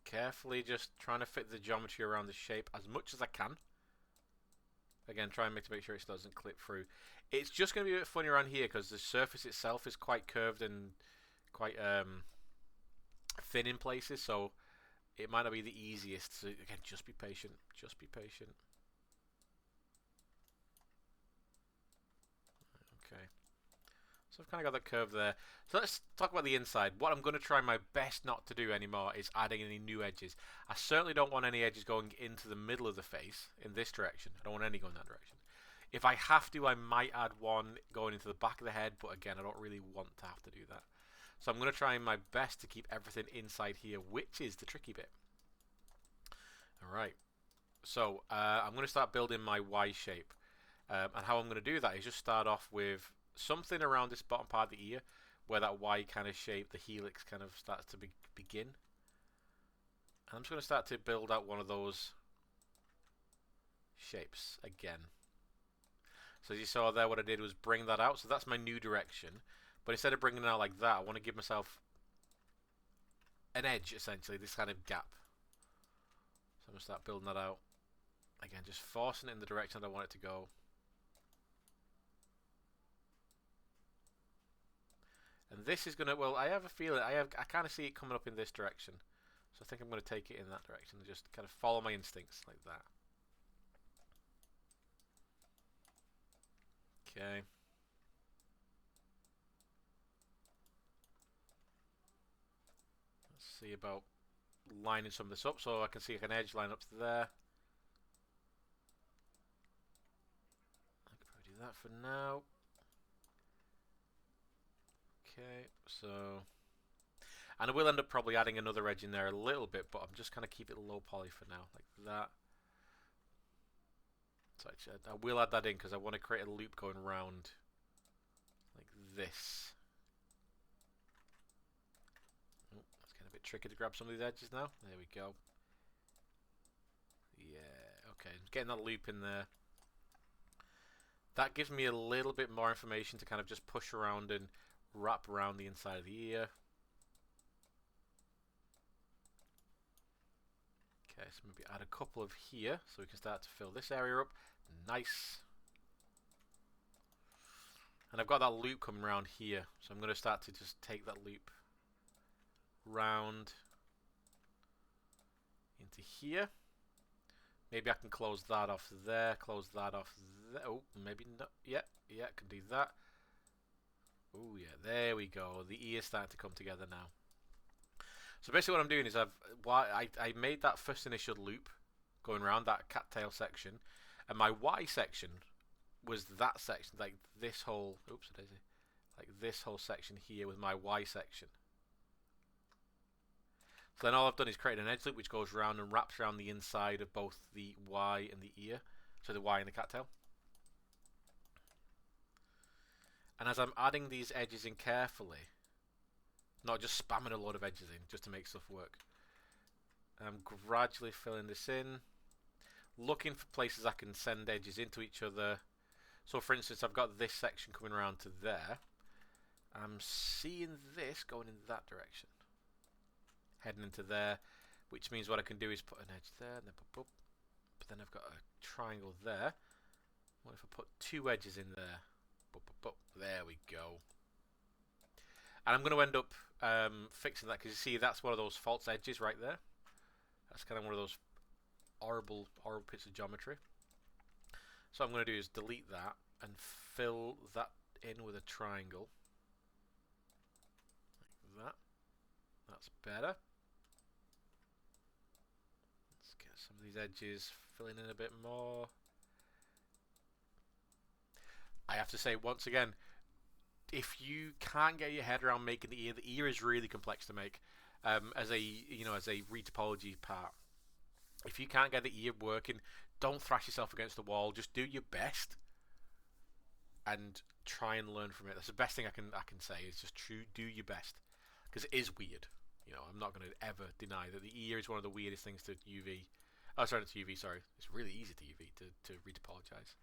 Carefully just trying to fit the geometry around the shape as much as I can. Again, try and make sure it doesn't clip through. It's just going to be a bit funny around here because the surface itself is quite curved and quite thin in places, so it might not be the easiest. So again, just be patient. Just be patient. Okay. So I've kind of got that curve there. So let's talk about the inside. What I'm going to try my best not to do anymore is adding any new edges. I certainly don't want any edges going into the middle of the face in this direction. I don't want any going that direction. If I have to, I might add one going into the back of the head, but again, I don't really want to have to do that. So I'm going to try my best to keep everything inside here, which is the tricky bit. Alright, so I'm going to start building my Y shape. And how I'm going to do that is just start off with something around this bottom part of the ear, where that Y kind of shape, the helix kind of starts to begin. And I'm just going to start to build out one of those shapes again. So as you saw there, what I did was bring that out. So that's my new direction. But instead of bringing it out like that, I want to give myself an edge, essentially, this kind of gap. So I'm going to start building that out. Again, just forcing it in the direction that I want it to go. And this is going to, well, I have a feeling, I kind of see it coming up in this direction. So I think I'm going to take it in that direction and just kind of follow my instincts like that. Okay. Let's see about lining some of this up so I can see like an edge line up to there. I could probably do that for now. Okay, so, and I will end up probably adding another edge in there a little bit, but I'm just kind of keep it low poly for now, like that. So I will add that in because I want to create a loop going around like this. Oh, it's getting a bit tricky to grab some of these edges now. There we go. Yeah, okay, getting that loop in there. That gives me a little bit more information to kind of just push around and wrap around the inside of the ear. Okay, so maybe add a couple of here so we can start to fill this area up. Nice. And I've got that loop coming around here, so I'm going to start to just take that loop round into here. Maybe I can close that off there, close that off there. Oh, maybe not. Yeah, I can do that. Oh yeah, there we go. The ear's starting to come together now. So basically what I'm doing is I made that first initial loop going around that cattail section, and my Y section was that section, like this whole, oops, like this whole section here with my Y section. So then all I've done is create an edge loop which goes around and wraps around the inside of both the Y and the ear, so the Y and the cattail. And as I'm adding these edges in carefully, not just spamming a load of edges in just to make stuff work, I'm gradually filling this in, looking for places I can send edges into each other. So for instance, I've got this section coming around to there. I'm seeing this going in that direction, heading into there, which means what I can do is put an edge there, and then but then I've got a triangle there. What if I put two edges in there? There we go. And I'm going to end up fixing that, because you see that's one of those false edges right there. That's kind of one of those horrible bits of geometry. So what I'm going to do is delete that and fill that in with a triangle. Like that. That's better. Let's get some of these edges filling in a bit more. I have to say once again, if you can't get your head around making the ear is really complex to make. As a retopology part, if you can't get the ear working, don't thrash yourself against the wall. Just do your best and try and learn from it. That's the best thing I can say, is just do your best, because it is weird. I'm not going to ever deny that the ear is one of the weirdest things to UV. Oh, sorry, not to UV. Sorry, it's really easy to UV to retopologize.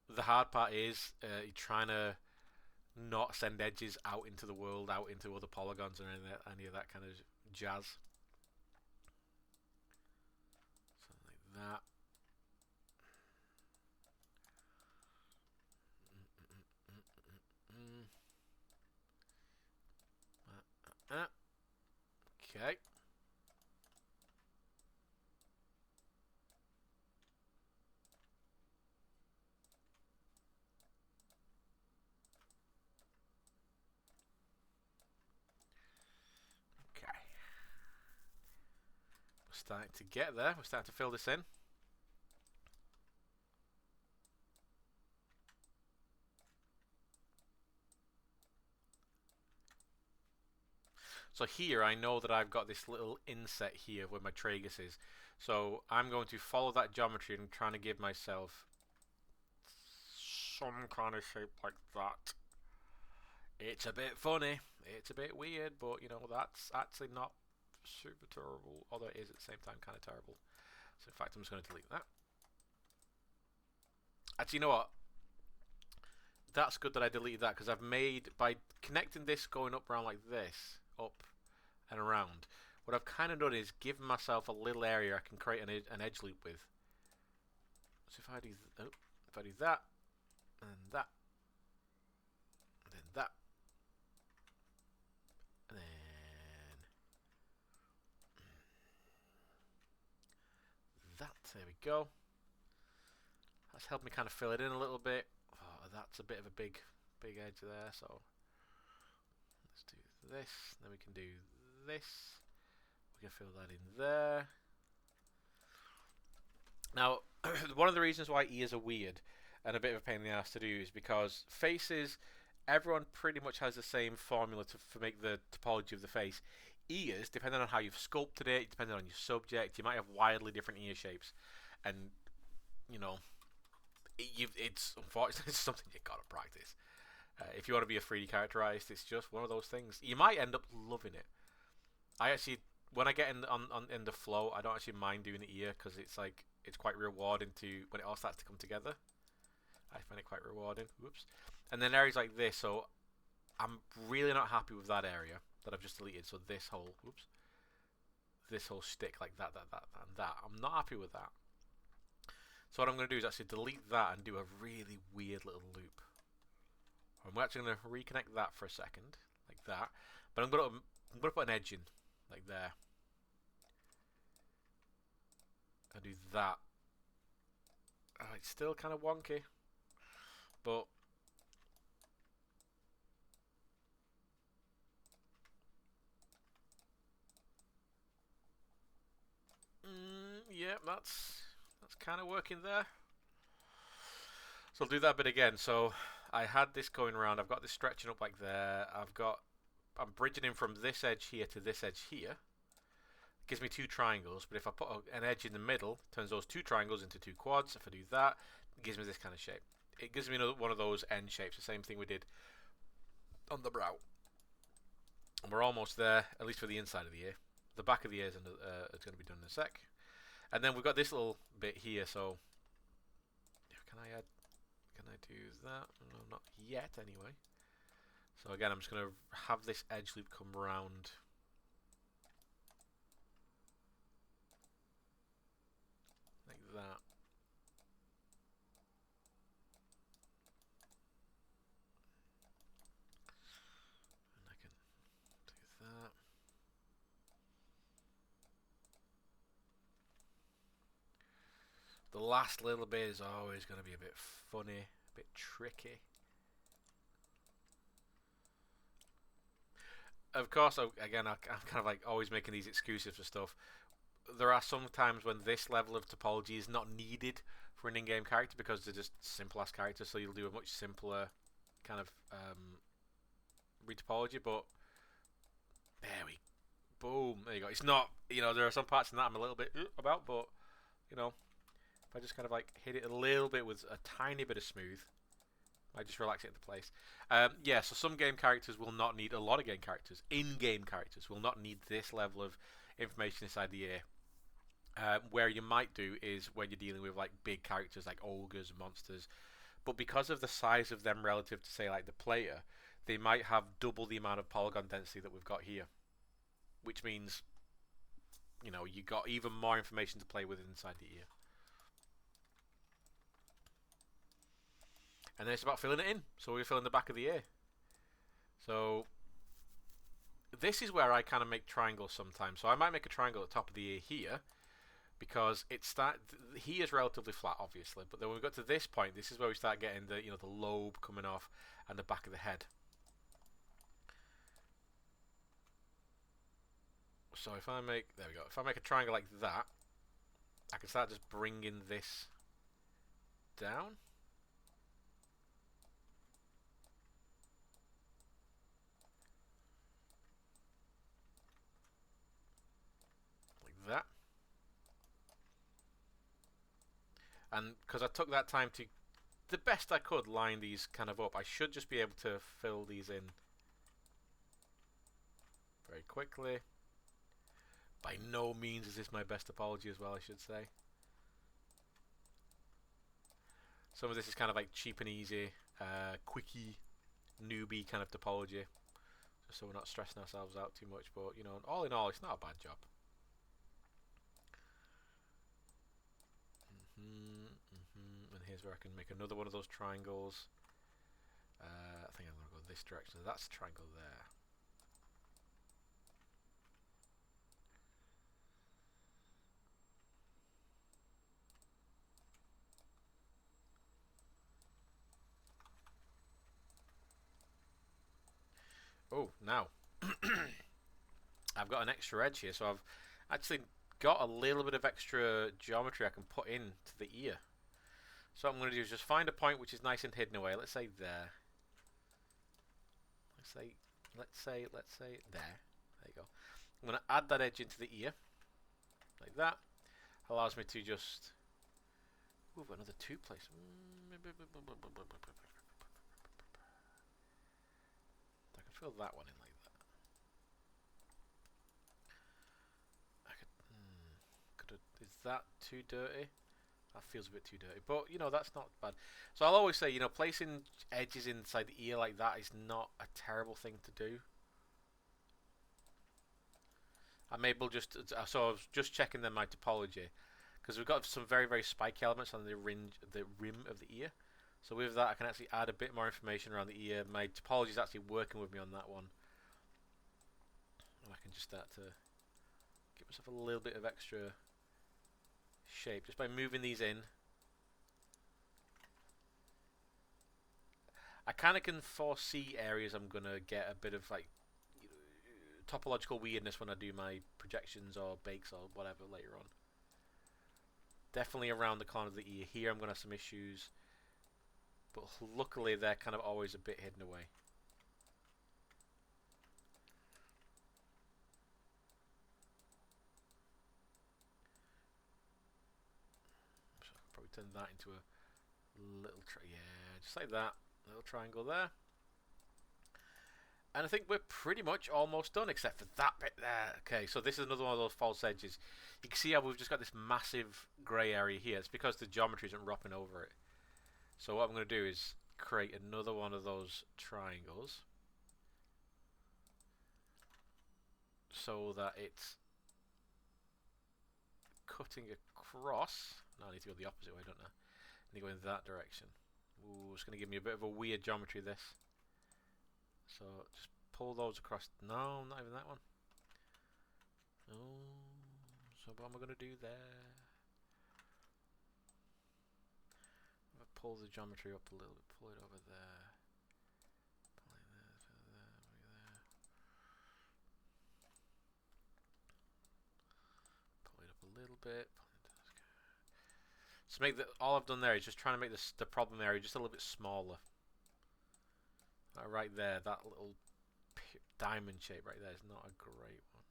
The hard part is you're trying to not send edges out into the world, out into other polygons or any of that kind of jazz. Something like that. Okay. Starting to get there. We're starting to fill this in. So here I know that I've got this little inset here where my tragus is. So I'm going to follow that geometry and trying to give myself some kind of shape like that. It's a bit funny. It's a bit weird, but that's actually not super terrible, although it is at the same time kind of terrible. So in fact, I'm just going to delete that. Actually, you know what? That's good that I deleted that, because I've made, by connecting this going up around like this, up and around, what I've kind of done is given myself a little area I can create an edge loop with. So if I do that, and that, and then that, and then that, there we go. That's helped me kind of fill it in a little bit. Oh, that's a bit of a big edge there, so let's do this, then we can do this. We can fill that in there. Now, one of the reasons why ears are weird and a bit of a pain in the ass to do is because faces, everyone pretty much has the same formula to make the topology of the face. Ears, depending on how you've sculpted it, depending on your subject, you might have wildly different ear shapes, and it's unfortunately something you gotta practice. If you want to be a 3D character artist, it's just one of those things. You might end up loving it. I actually, when I get in the flow, I don't actually mind doing the ear, because it's quite rewarding when it all starts to come together. I find it quite rewarding. Whoops. And then areas like this, so I'm really not happy with that area that I've just deleted. So this whole, whoops, this whole stick like that, and that. I'm not happy with that. So what I'm going to do is actually delete that and do a really weird little loop. I'm actually going to reconnect that for a second, like that. But I'm going to put an edge in, like there. And do that. It's still kind of wonky, but yeah, that's kind of working there. So I'll do that bit again. So I had this going around. I've got this stretching up like there. I'm bridging in from this edge here to this edge here. It gives me two triangles, but if I put an edge in the middle, it turns those two triangles into two quads. If I do that, it gives me this kind of shape. It gives me another one of those end shapes, the same thing we did on the brow. And we're almost there, at least for the inside of the ear. The back of the ear is going to be done in a sec. And then we've got this little bit here, so can I do that? No, not yet anyway. So again, I'm just going to have this edge loop come round. Like that. And I can do that. The last little bit is always going to be a bit funny, a bit tricky. Of course, again, I'm kind of like always making these excuses for stuff. There are some times when this level of topology is not needed for an in-game character because they're just simple-ass characters, so you'll do a much simpler kind of retopology, but there we boom, there you go. It's not, there are some parts in that I'm a little bit about, but, if I just kind of like hit it a little bit with a tiny bit of smooth, I just relax it into place. Yeah, so some game characters will not need, a lot of game characters, in-game characters, will not need this level of information inside the ear. Where you might do is when you're dealing with like big characters like ogres and monsters, but because of the size of them relative to say like the player, they might have double the amount of polygon density that we've got here, which means you got even more information to play with inside the ear. And then it's about filling it in. So we're filling the back of the ear. So this is where I kind of make triangles sometimes. So I might make a triangle at the top of the ear here, because he is relatively flat, obviously. But then when we got to this point, this is where we start getting the the lobe coming off and the back of the head. So if I make if I make a triangle like that, I can start just bringing this down. That, and because I took that time to the best I could line these kind of up, I should just be able to fill these in very quickly. By no means is this my best topology as well, I should say. Some of this is kind of like cheap and easy, quickie, newbie kind of topology, just so we're not stressing ourselves out too much, but all in all, it's not a bad job. And here's where I can make another one of those triangles. I think I'm going to go this direction. That's a triangle there. Oh, now I've got an extra edge here, so I've actually got a little bit of extra geometry I can put into the ear. So what I'm going to do is just find a point which is nice and hidden away. Let's say there. Let's say there. There you go. I'm going to add that edge into the ear, like that. Allows me to just. Ooh, I've got another two place. I can fill that one in like that. Is that too dirty? That feels a bit too dirty, but that's not bad. So I'll always say, placing edges inside the ear like that is not a terrible thing to do. I'm able just so I was just checking then my topology because we've got some very spiky elements on the rim of the ear. So with that, I can actually add a bit more information around the ear. My topology is actually working with me on that one, and I can just start to give myself a little bit of extra shape just by moving these in. I kind of can foresee areas I'm gonna get a bit of like topological weirdness when I do my projections or bakes or whatever later on. Definitely around the corner of the ear here I'm going to have some issues, but luckily they're kind of always a bit hidden away. So I can probably turn that into a little yeah, just like that, little triangle there. And I think we're pretty much almost done, except for that bit there. Okay, so this is another one of those false edges. You can see how we've just got this massive grey area here. It's because the geometry isn't wrapping over it. So what I'm going to do is create another one of those triangles so that it's cutting across. Now I need to go the opposite way, don't I? I need to go in that direction. Ooh, it's going to give me a bit of a weird geometry, this. So just pull those across. No, not even that one. Oh, so what am I going to do there? I'm going to pull the geometry up a little bit, pull it over there. Pull it there, there. Pull it up a little bit. So make all I've done there is just trying to make the problem area just a little bit smaller. Right there, that little diamond shape right there is not a great one.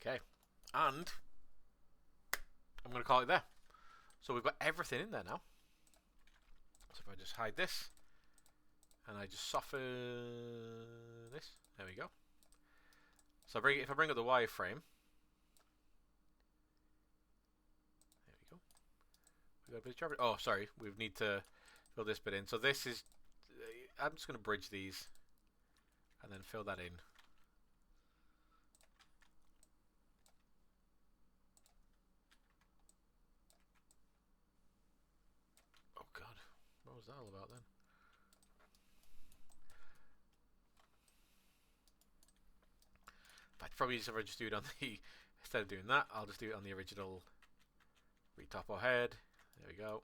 Okay, and I'm going to call it there. So we've got everything in there now. So if I just hide this, and I just soften this, there we go. So if I bring up the wireframe, there we go. We got a bit of geometry. Oh, sorry, we need to fill this bit in. So this is, I'm just going to bridge these, and then fill that in. What was that all about then? I'd probably just do it on the instead of doing that, I'll just do it on the original retopo head. There we go.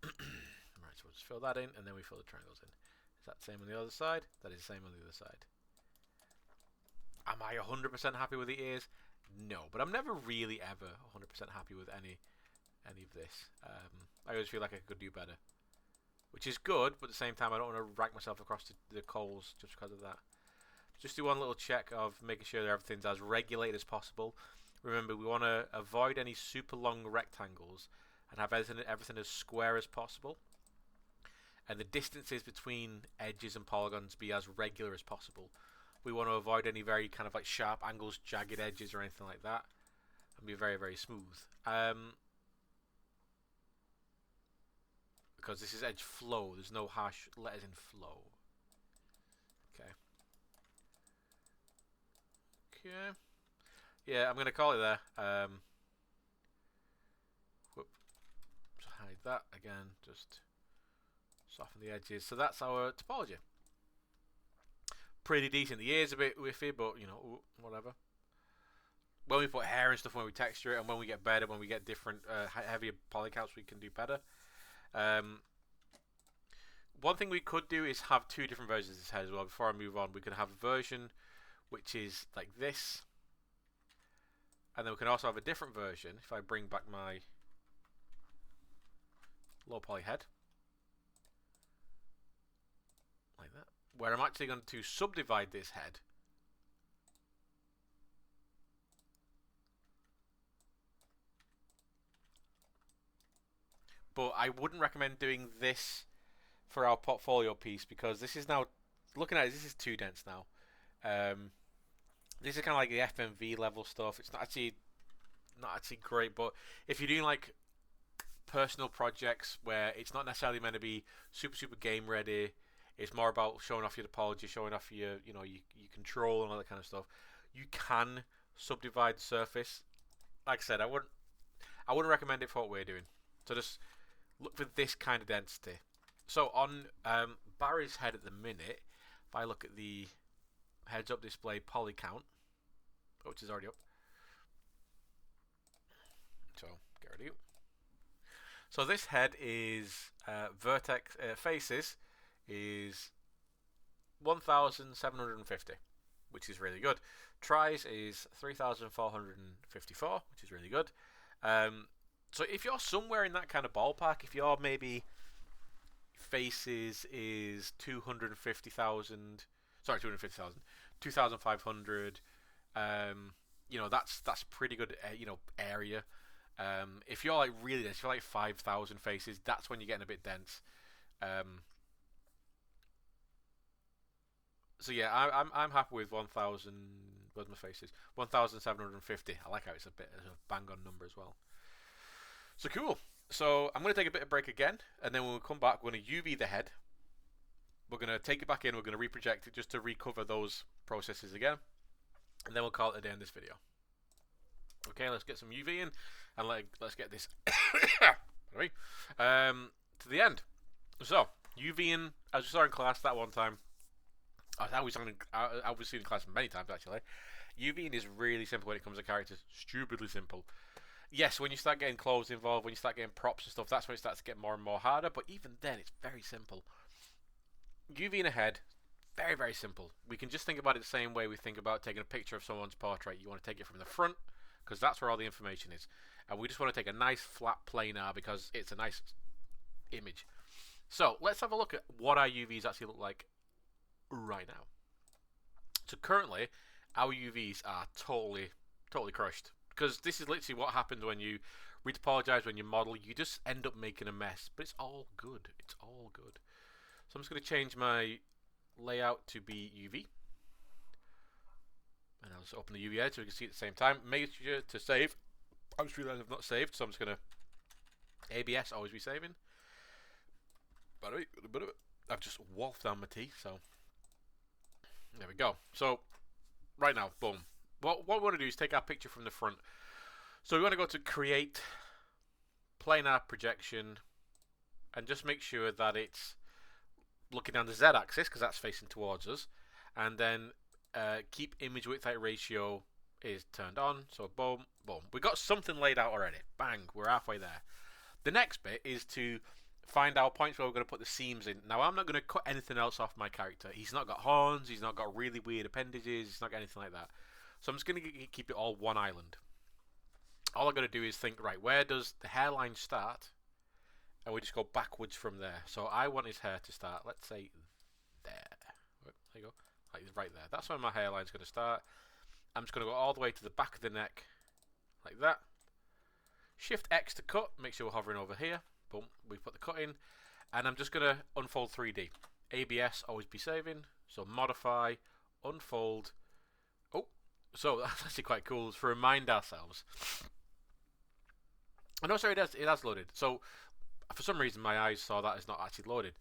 Right, so we'll just fill that in, and then we fill the triangles in. Is that the same on the other side? That is the same on the other side. Am I 100% happy with the ears? No, but I'm never really ever 100% happy with any of this. I always feel like I could do better, which is good, but at the same time I don't want to rack myself across the coals just because of that. Just do one little check of making sure that everything's as regulated as possible. Remember, we want to avoid any super long rectangles and have everything as square as possible, and the distances between edges and polygons be as regular as possible. We want to avoid any very kind of like sharp angles, jagged edges or anything like that, and be very smooth. Because this is edge flow, there's no harsh letters in flow. Okay. Okay. Yeah, I'm gonna call it there. Whoop. So hide that again. Just soften the edges. So that's our topology. Pretty decent. The ear's a bit whiffy, but you know, whatever. When we put hair and stuff, when we texture it, and when we get better, when we get different heavier poly counts, we can do better. One thing we could do is have two different versions of this head as well. Before I move on, we can have a version which is like this, and then we can also have a different version. If I bring back my low poly head, like that, where I'm actually going to subdivide this head but I wouldn't recommend doing this for our portfolio piece because this is now, looking at it, this is too dense now. This is kind of like the FMV level stuff. It's not actually great, but if you're doing like personal projects where it's not necessarily meant to be super game ready, it's more about showing off your topology, showing off your your control and all that kind of stuff. You can subdivide the surface. Like I said, I wouldn't recommend it for what we're doing. So just look for this kind of density. So on Barry's head at the minute, if I look at the heads up display poly count, which is already up. So get rid of you. So this head is vertex faces is 1,750, which is really good. Tries is 3,454, which is really good. So if you're somewhere in that kind of ballpark, if you're maybe faces is 250,000, sorry, 250,000, 2,500, that's pretty good, area. If you're like really dense, if you're like 5,000 faces, that's when you're getting a bit dense. So yeah, I'm happy with 1,000. Where's my faces? 1,750. I like how it's a bit of a bang on number as well. So cool. So I'm going to take a bit of break again, and then when we come back, we're going to UV the head. We're going to take it back in. We're going to reproject it just to recover those processes again, and then we'll call it a day in this video. Okay, let's get some UV in, and let's get this to the end. So UV in, as we saw in class that one time. I was in class many times actually. UVing is really simple when it comes to characters. Stupidly simple. Yes, when you start getting clothes involved, when you start getting props and stuff, that's when it starts to get more and more harder. But even then, it's very simple. UVing a head, very, very simple. We can just think about it the same way we think about taking a picture of someone's portrait. You want to take it from the front, because that's where all the information is. And we just want to take a nice flat planar because it's a nice image. So let's have a look at what our UVs actually look like right now. So currently, our UVs are totally crushed. Because this is literally what happens when you retopologize, when you model. You just end up making a mess. But it's all good. It's all good. So I'm just going to change my layout to be UV. And I'll just open the UV edit so we can see it at the same time. Make sure to save. I just realized I've not saved, so I'm just going to ABS, always be saving. By the way, I've just wolfed down my teeth, so there we go. So right now, boom. What we want to do is take our picture from the front. So we want to go to create planar projection and just make sure that it's looking down the z-axis because that's facing towards us, and then keep image width height ratio is turned on. So boom, boom. We got something laid out already. Bang, we're halfway there. The next bit is to find our points where we're going to put the seams in. Now I'm not going to cut anything else off my character. He's not got horns, he's not got really weird appendages, he's not got anything like that. So I'm just going to keep it all one island. All I'm going to do is think, right, where does the hairline start? And we just go backwards from there. So I want his hair to start, let's say, there. There you go. Like right there. That's where my hairline's going to start. I'm just going to go all the way to the back of the neck, like that. Shift X to cut. Make sure we're hovering over here. Boom. We put the cut in. And I'm just going to unfold 3D. ABS, always be saving. So modify, unfold. So that's actually quite cool to remind ourselves. And also it has loaded. So for some reason my eyes saw that it's not actually loaded.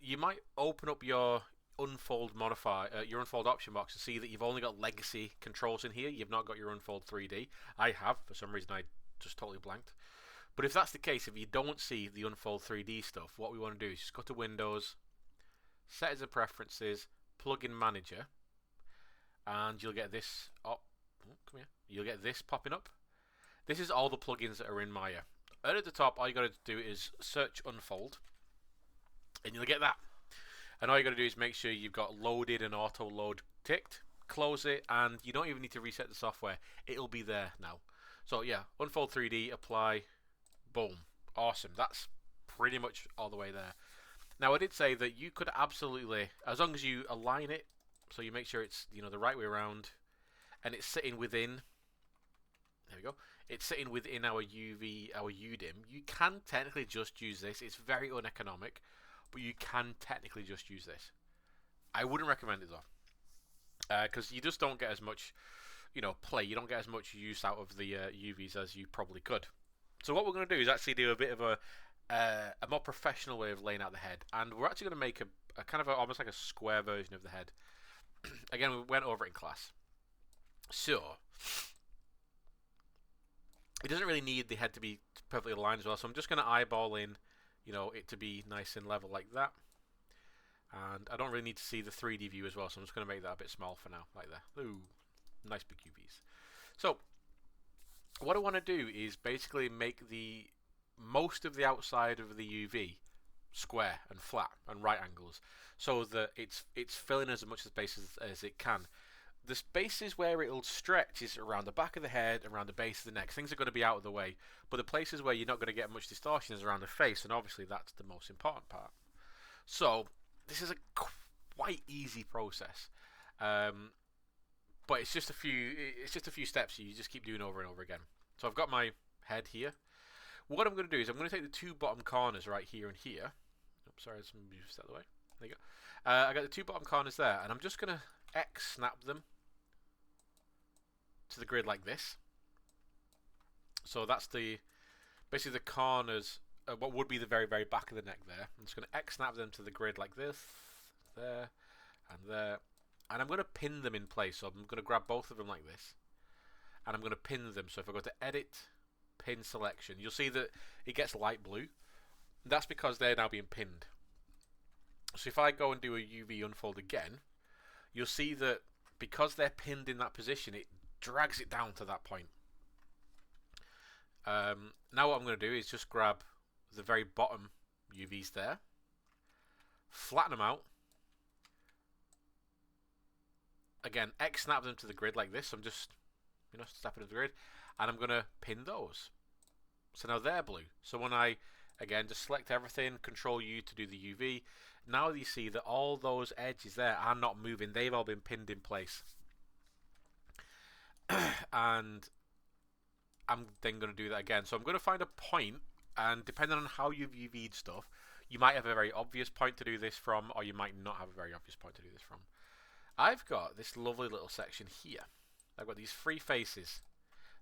You might open up your unfold option box and see that you've only got legacy controls in here. You've not got your unfold 3D. I have. For some reason I just totally blanked. But if that's the case, if you don't see the unfold 3D stuff, what we want to do is just go to Windows, Settings and Preferences, Plugin Manager. And you'll get this. Come here. You'll get this popping up. This is all the plugins that are in Maya. And at the top, all you got to do is search Unfold, and you'll get that. And all you got to do is make sure you've got loaded and auto load ticked. Close it, and you don't even need to reset the software. It'll be there now. So yeah, Unfold 3D, apply, boom, awesome. That's pretty much all the way there. Now I did say that you could absolutely, as long as you align it. So you make sure it's the right way around, and it's sitting within. There we go. it's sitting within our our UDIM. You can technically just use this. It's very uneconomic, but you can technically just use this. I wouldn't recommend it though, because you just don't get as much, play. You don't get as much use out of the UVs as you probably could. So what we're going to do is actually do a bit of a more professional way of laying out the head, and we're actually going to make a kind of almost like a square version of the head. Again, we went over it in class. So it doesn't really need the head to be perfectly aligned as well. So I'm just going to eyeball in, it to be nice and level like that. And I don't really need to see the 3D view as well, so I'm just going to make that a bit small for now, like that. Ooh, nice big UVs. So what I want to do is basically make the most of the outside of the UV square and flat and right angles, so that it's filling as much space as it can. The spaces where it'll stretch is around the back of the head, around the base of the neck. Things are going to be out of the way, but the places where you're not going to get much distortion is around the face, and obviously that's the most important part. So this is a quite easy process, but it's just a few steps you just keep doing over and over again. So I've got my head here. What I'm going to do is I'm going to take the two bottom corners right here and here. Oops, sorry, some moved out of the way. There you go. I got the two bottom corners there, and I'm just going to X snap them to the grid like this. So that's basically the corners, what would be the very, very back of the neck there. I'm just going to X snap them to the grid like this, there, and there. And I'm going to pin them in place. So I'm going to grab both of them like this, and I'm going to pin them. So if I go to Edit, Pin Selection, you'll see that it gets light blue. That's because they're now being pinned. So if I go and do a UV unfold again, you'll see that because they're pinned in that position, it drags it down to that point. Now what I'm going to do is just grab the very bottom UVs there, flatten them out. Again, X snap them to the grid like this. So I'm just, snapping to the grid, and I'm going to pin those. So now they're blue. So when I, again, just select everything, Control U to do the UV, now you see that all those edges there are not moving. They've all been pinned in place. And I'm then going to do that again. So I'm going to find a point, and depending on how you've UV'd stuff, you might have a very obvious point to do this from, or you might not have a very obvious point to do this from. I've got this lovely little section here. I've got these three faces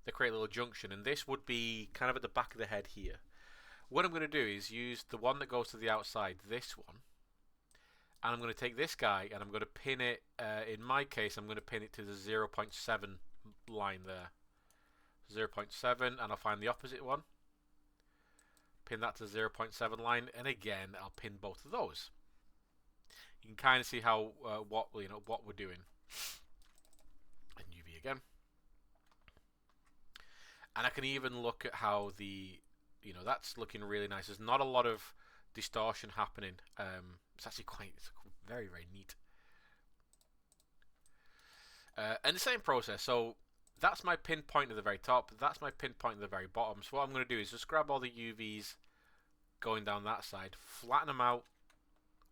that create a little junction, and this would be kind of at the back of the head here. What I'm going to do is use the one that goes to the outside, this one, and I'm going to take this guy and I'm going to pin it, in my case I'm going to pin it to the 0.7 line there. 0.7, and I'll find the opposite one, pin that to the 0.7 line, and again I'll pin both of those. You can kind of see how what we're doing. And UV again, and I can even look at how that's looking really nice. There's not a lot of distortion happening. It's actually it's very, very neat. And the same process. So that's my pinpoint at the very top. That's my pinpoint at the very bottom. So what I'm going to do is just grab all the UVs going down that side, flatten them out,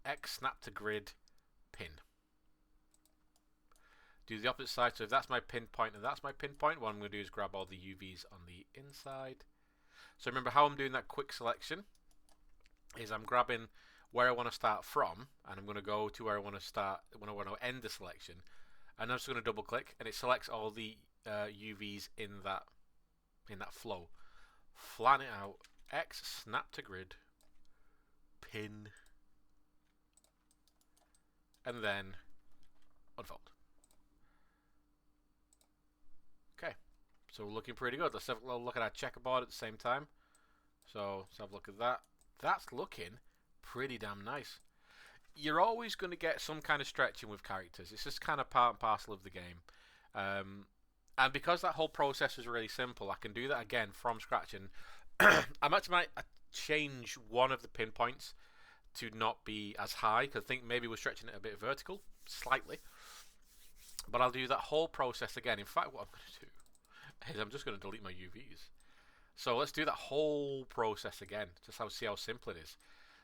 X snap to grid, pin. Do the opposite side. So if that's my pinpoint and that's my pinpoint, what I'm going to do is grab all the UVs on the inside. So remember how I'm doing that quick selection is I'm grabbing where I want to start from, and I'm going to go to where I want to start when I want to end the selection, and I'm just going to double click, and it selects all the UVs in that flow. Flatten it out, X snap to grid, pin, and then unfold. Okay, so we're looking pretty good. Let's have a little look at our checkerboard at the same time. So let's have a look at that. That's looking pretty damn nice. You're always going to get some kind of stretching with characters. It's just kind of part and parcel of the game. And because that whole process is really simple, I can do that again from scratch. And I might change one of the pinpoints to not be as high, because I think maybe we're stretching it a bit vertical, slightly. But I'll do that whole process again. In fact, what I'm going to do is I'm just going to delete my UVs. So let's do that whole process again, just to see how simple it is.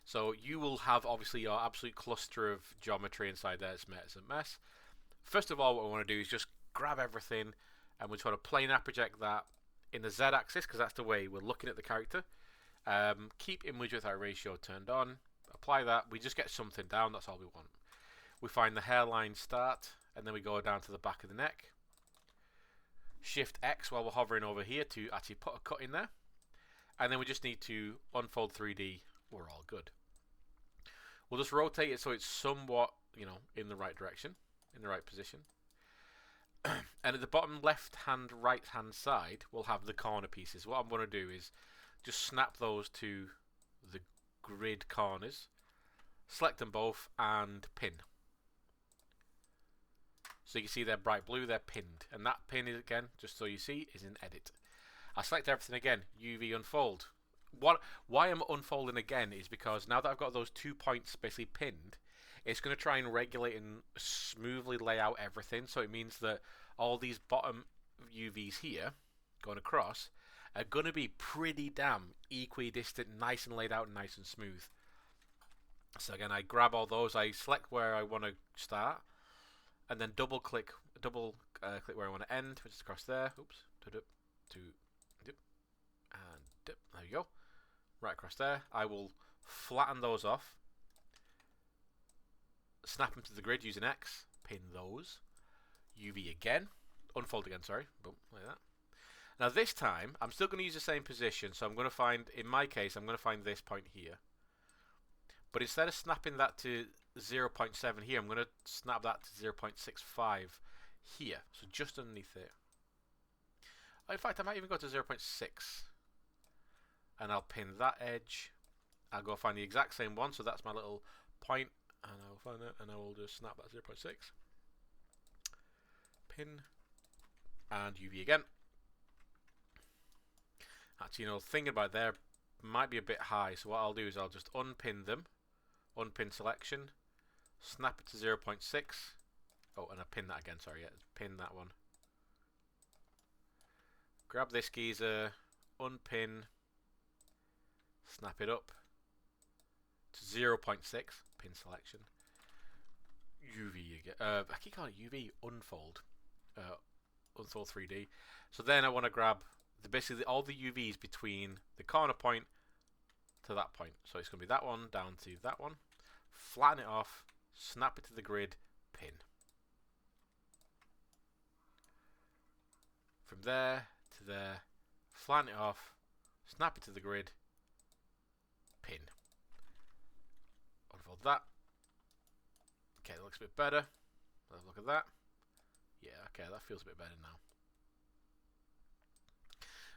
So you will have obviously your absolute cluster of geometry inside there. It's a mess. First of all, what we want to do is just grab everything, and we're trying to plane app project that in the Z axis because that's the way we're looking at the character. Keep image with our ratio turned on. Apply that. We just get something down. That's all we want. We find the hairline start, and then we go down to the back of the neck. Shift X while we're hovering over here to actually put a cut in there. And then we just need to unfold 3D. We're all good. We'll just rotate it so it's somewhat, you know, in the right direction, in the right position. And at the bottom left hand, right hand side, we'll have the corner pieces. What I'm going to do is just snap those to the grid corners, select them both, and pin. So you can see they're bright blue, they're pinned. And that pin, is, again, just so you see, is in edit. I select everything again, UV unfold. Why I'm unfolding again is because now that I've got those 2 points basically pinned, it's going to try and regulate and smoothly lay out everything. So it means that all these bottom UVs here, going across, are going to be pretty damn equidistant, nice and laid out and nice and smooth. So again, I grab all those, I select where I want to start, and then double click where I want to end, which is across there. Oops. And dip. There you go. Right across there. I will flatten those off. Snap them to the grid using X. Pin those. UV again. Unfold again, sorry. Boom, like that. Now this time, I'm still going to use the same position. So I'm going to find, in my case, I'm going to find this point here. But instead of snapping that to 0.7 here, I'm going to snap that to 0.65 here. So just underneath it. In fact, I might even go to 0.6. And I'll pin that edge. I'll go find the exact same one. So that's my little point. And I'll find it. And I will just snap that 0.6. Pin. And UV again. Actually, you know, thinking about there might be a bit high. So what I'll do is I'll just unpin them. Unpin selection. Snap it to 0.6. Oh, and I pin that again. Sorry, yeah, pin that one. Grab this geezer, unpin, snap it up to 0.6, pin selection, UV again, I keep calling it UV, unfold 3D. So then I want to grab basically all the UVs between the corner point to that point. So it's going to be that one down to that one, flatten it off, snap it to the grid, pin. From there to there, flatten it off, snap it to the grid, pin. Unfold that. Okay, that looks a bit better. Let's look at that. Yeah, okay, that feels a bit better now.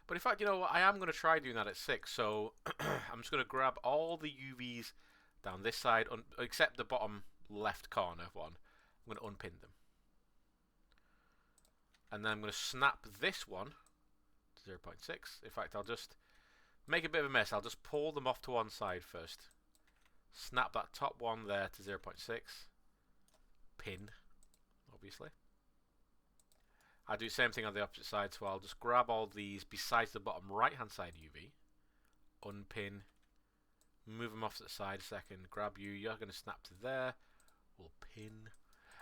But in fact, you know what, I am going to try doing that at 6, so I'm just going to grab all the UVs down this side, except the bottom left corner one. I'm going to unpin them. And then I'm going to snap this one to 0.6. In fact, I'll just make a bit of a mess. I'll just pull them off to one side first. Snap that top one there to 0.6. Pin, obviously. I'll do the same thing on the opposite side, so I'll just grab all these besides the bottom right hand side UV. Unpin. Move them off to the side a second. Grab you. You're going to snap to there. We'll pin.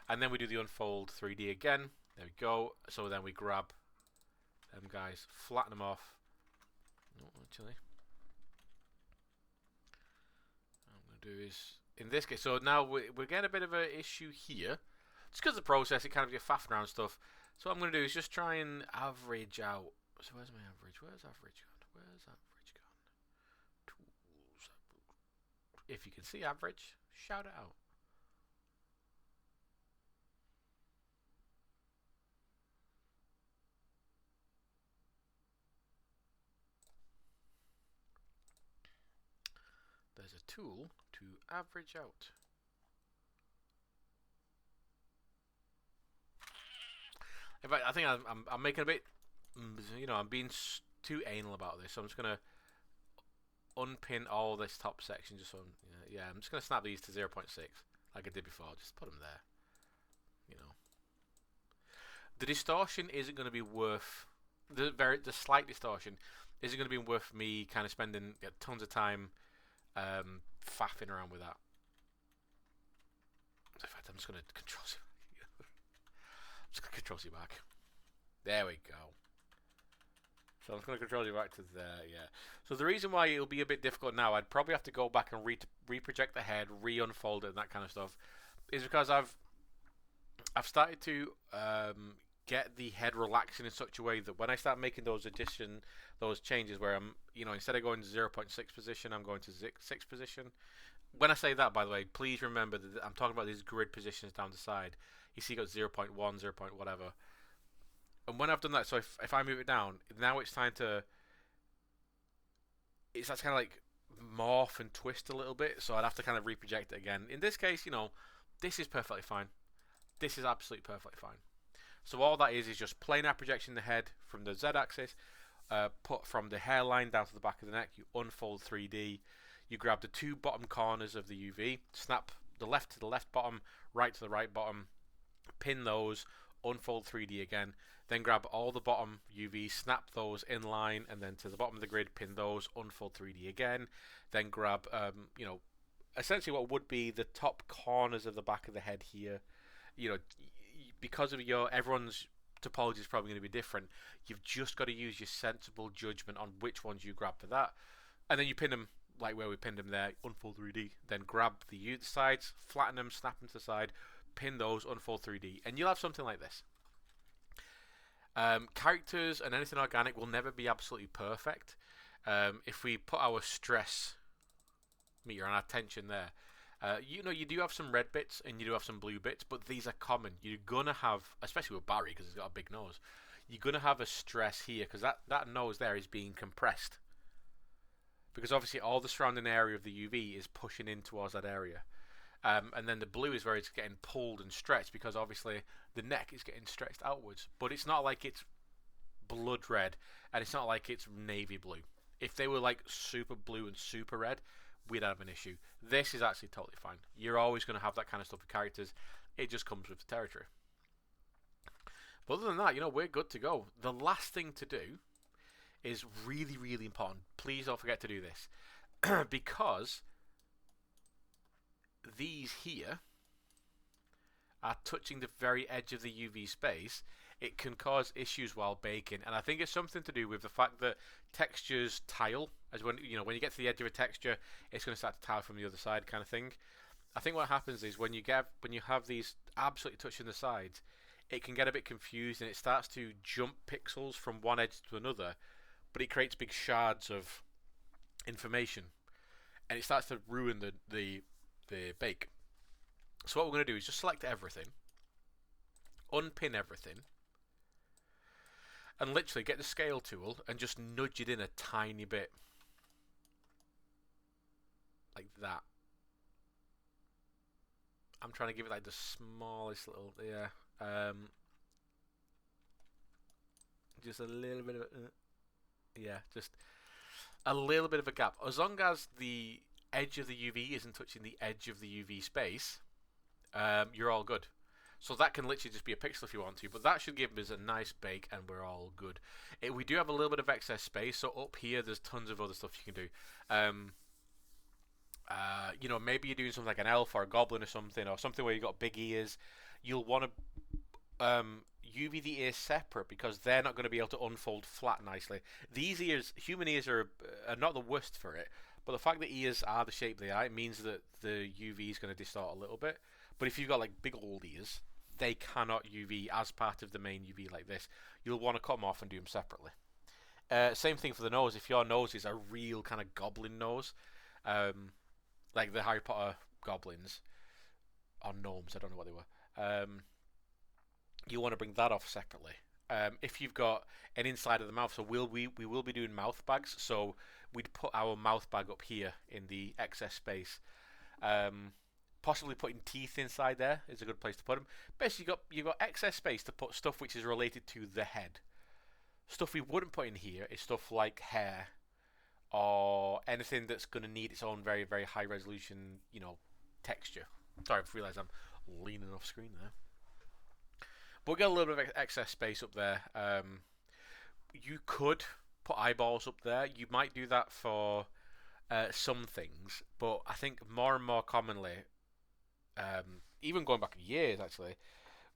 And then we do the unfold 3D again. There we go. So then we grab them guys, flatten them off. No, actually. What I'm going to do is, in this case, so now we're getting a bit of an issue here. Just because of the process, it kind of gets faffing around stuff. So what I'm going to do is just try and average out. So where's my average? Where's average gone? Where's average gone? Tools. If you can see average, shout it out. There's a tool to average out. In fact, I think I'm making a bit, you know, I'm being too anal about this. So I'm just gonna unpin all this top section just so yeah, I'm just gonna snap these to 0.6 like I did before. Just put them there. You know, the distortion isn't going to be worth the slight distortion isn't going to be worth me kind of spending tons of time faffing around with that. In fact, I'm just going to control C. I'm just going to control C back. There we go. So I'm just going to control you back to there, yeah. So the reason why it'll be a bit difficult now, I'd probably have to go back and re-project the head, re-unfold it, and that kind of stuff, is because I've started to get the head relaxing in such a way that when I start making those changes where I'm, instead of going to 0.6 position, I'm going to 6 position. When I say that, by the way, please remember that I'm talking about these grid positions down the side. You see, you got 0.1, 0. Whatever. And when I've done that, so if I move it down, now it's time to. That's kind of like morph and twist a little bit, so I'd have to kind of reproject it again. In this case, this is perfectly fine. This is absolutely perfectly fine. So all that is just planar projection the head from the z-axis, put from the hairline down to the back of the neck. You unfold 3D. You grab the two bottom corners of the UV, snap the left to the left bottom, right to the right bottom, pin those, unfold 3D again, then grab all the bottom UV, snap those in line, and then to the bottom of the grid, pin those, unfold 3D again, then grab, essentially what would be the top corners of the back of the head here. Because of everyone's topology is probably going to be different, you've just got to use your sensible judgment on which ones you grab for that, and then you pin them like where we pinned them there, unfold 3D, then grab the sides, flatten them, snap them to the side, pin those, unfold 3D, and you'll have something like this. Characters and anything organic will never be absolutely perfect. If we put our stress meter and our tension there, you do have some red bits and you do have some blue bits, but these are common. You're gonna have, especially with Barry because he's got a big nose, you're gonna have a stress here because that nose there is being compressed. Because obviously all the surrounding area of the UV is pushing in towards that area. And then the blue is where it's getting pulled and stretched because obviously the neck is getting stretched outwards. But it's not like it's blood red and it's not like it's navy blue. If they were like super blue and super red, we'd have an issue. This is actually totally fine. You're always going to have that kind of stuff with characters. It just comes with the territory. But other than that, we're good to go. The last thing to do is really, really important. Please don't forget to do this. Because these here are touching the very edge of the UV space, it can cause issues while baking. And I think it's something to do with the fact that textures tile. As when you get to the edge of a texture, it's going to start to tile from the other side kind of thing. I think what happens is when you have these absolutely touching the sides, it can get a bit confused and it starts to jump pixels from one edge to another, but it creates big shards of information, and it starts to ruin the bake. So what we're going to do is just select everything, unpin everything, and literally get the scale tool and just nudge it in a tiny bit, like that. I'm trying to give it like the smallest little, just a little bit of just a little bit of a gap. As long as the edge of the UV isn't touching the edge of the UV space, you're all good. So that can literally just be a pixel if you want to, but that should give us a nice bake and we're all good. We do have a little bit of excess space, so up here there's tons of other stuff you can do. Maybe you're doing something like an elf or a goblin or something where you've got big ears. You'll want to UV the ears separate because they're not going to be able to unfold flat nicely. These ears, human ears, are not the worst for it, but the fact that ears are the shape they are, it means that the UV is going to distort a little bit. But if you've got like big old ears, they cannot UV as part of the main UV like this. You'll want to cut them off and do them separately. Same thing for the nose. If your nose is a real kind of goblin nose, like the Harry Potter goblins, or gnomes, I don't know what they were, you want to bring that off separately. If you've got an inside of the mouth, so we will be doing mouth bags, so we'd put our mouth bag up here in the excess space. Possibly putting teeth inside there is a good place to put them. Basically, you've got excess space to put stuff which is related to the head. Stuff we wouldn't put in here is stuff like hair or anything that's going to need its own very, very high resolution, texture. Sorry, I've realised I'm leaning off screen there. But we've got a little bit of excess space up there. You could put eyeballs up there. You might do that for some things, but I think more and more commonly, even going back years actually,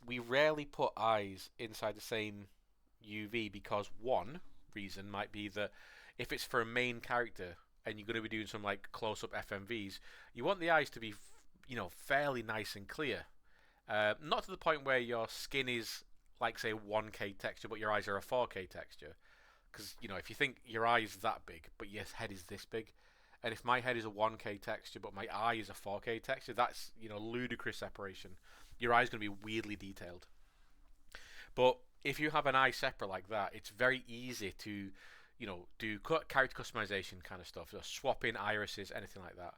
we rarely put eyes inside the same UV because one, reason might be that if it's for a main character and you're going to be doing some like close-up FMVs, you want the eyes to be, fairly nice and clear. Not to the point where your skin is like say 1K texture, but your eyes are a 4K texture. Because if you think your eye is that big, but your head is this big, and if my head is a 1K texture, but my eye is a 4K texture, that's ludicrous separation. Your eye is going to be weirdly detailed. But if you have an eye separate like that, it's very easy to, do character customization kind of stuff, so swapping irises, anything like that.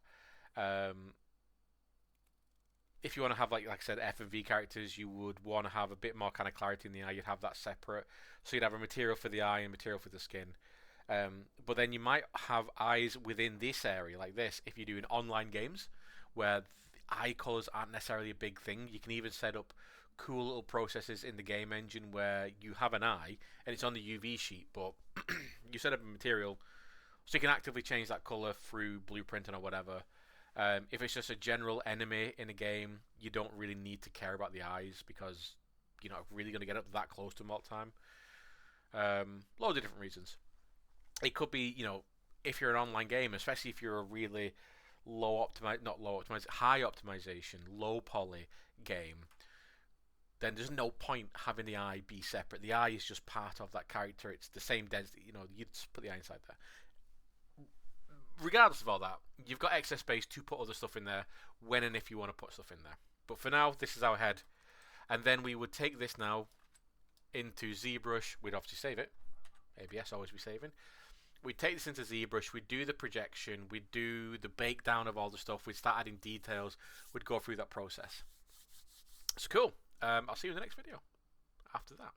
If you want to have like I said, F and V characters, you would want to have a bit more kind of clarity in the eye. You'd have that separate, so you'd have a material for the eye and material for the skin. But then you might have eyes within this area like this if you're doing online games where the eye colors aren't necessarily a big thing. You can even set up cool little processes in the game engine where you have an eye and it's on the UV sheet, but you set up a material so you can actively change that color through blueprinting or whatever. If it's just a general enemy in a game, you don't really need to care about the eyes because you're not really going to get up that close to them all the time. Loads of different reasons. It could be, if you're an online game, especially if you're a really high optimization, low poly game, then there's no point having the eye be separate. The eye is just part of that character. It's the same density. You'd just put the eye inside there. Regardless of all that, you've got excess space to put other stuff in there when and if you want to put stuff in there. But for now, this is our head. And then we would take this now into ZBrush. We'd obviously save it. ABS always be saving. We'd take this into ZBrush. We'd do the projection. We'd do the bake down of all the stuff. We'd start adding details. We'd go through that process. It's cool. I'll see you in the next video after that.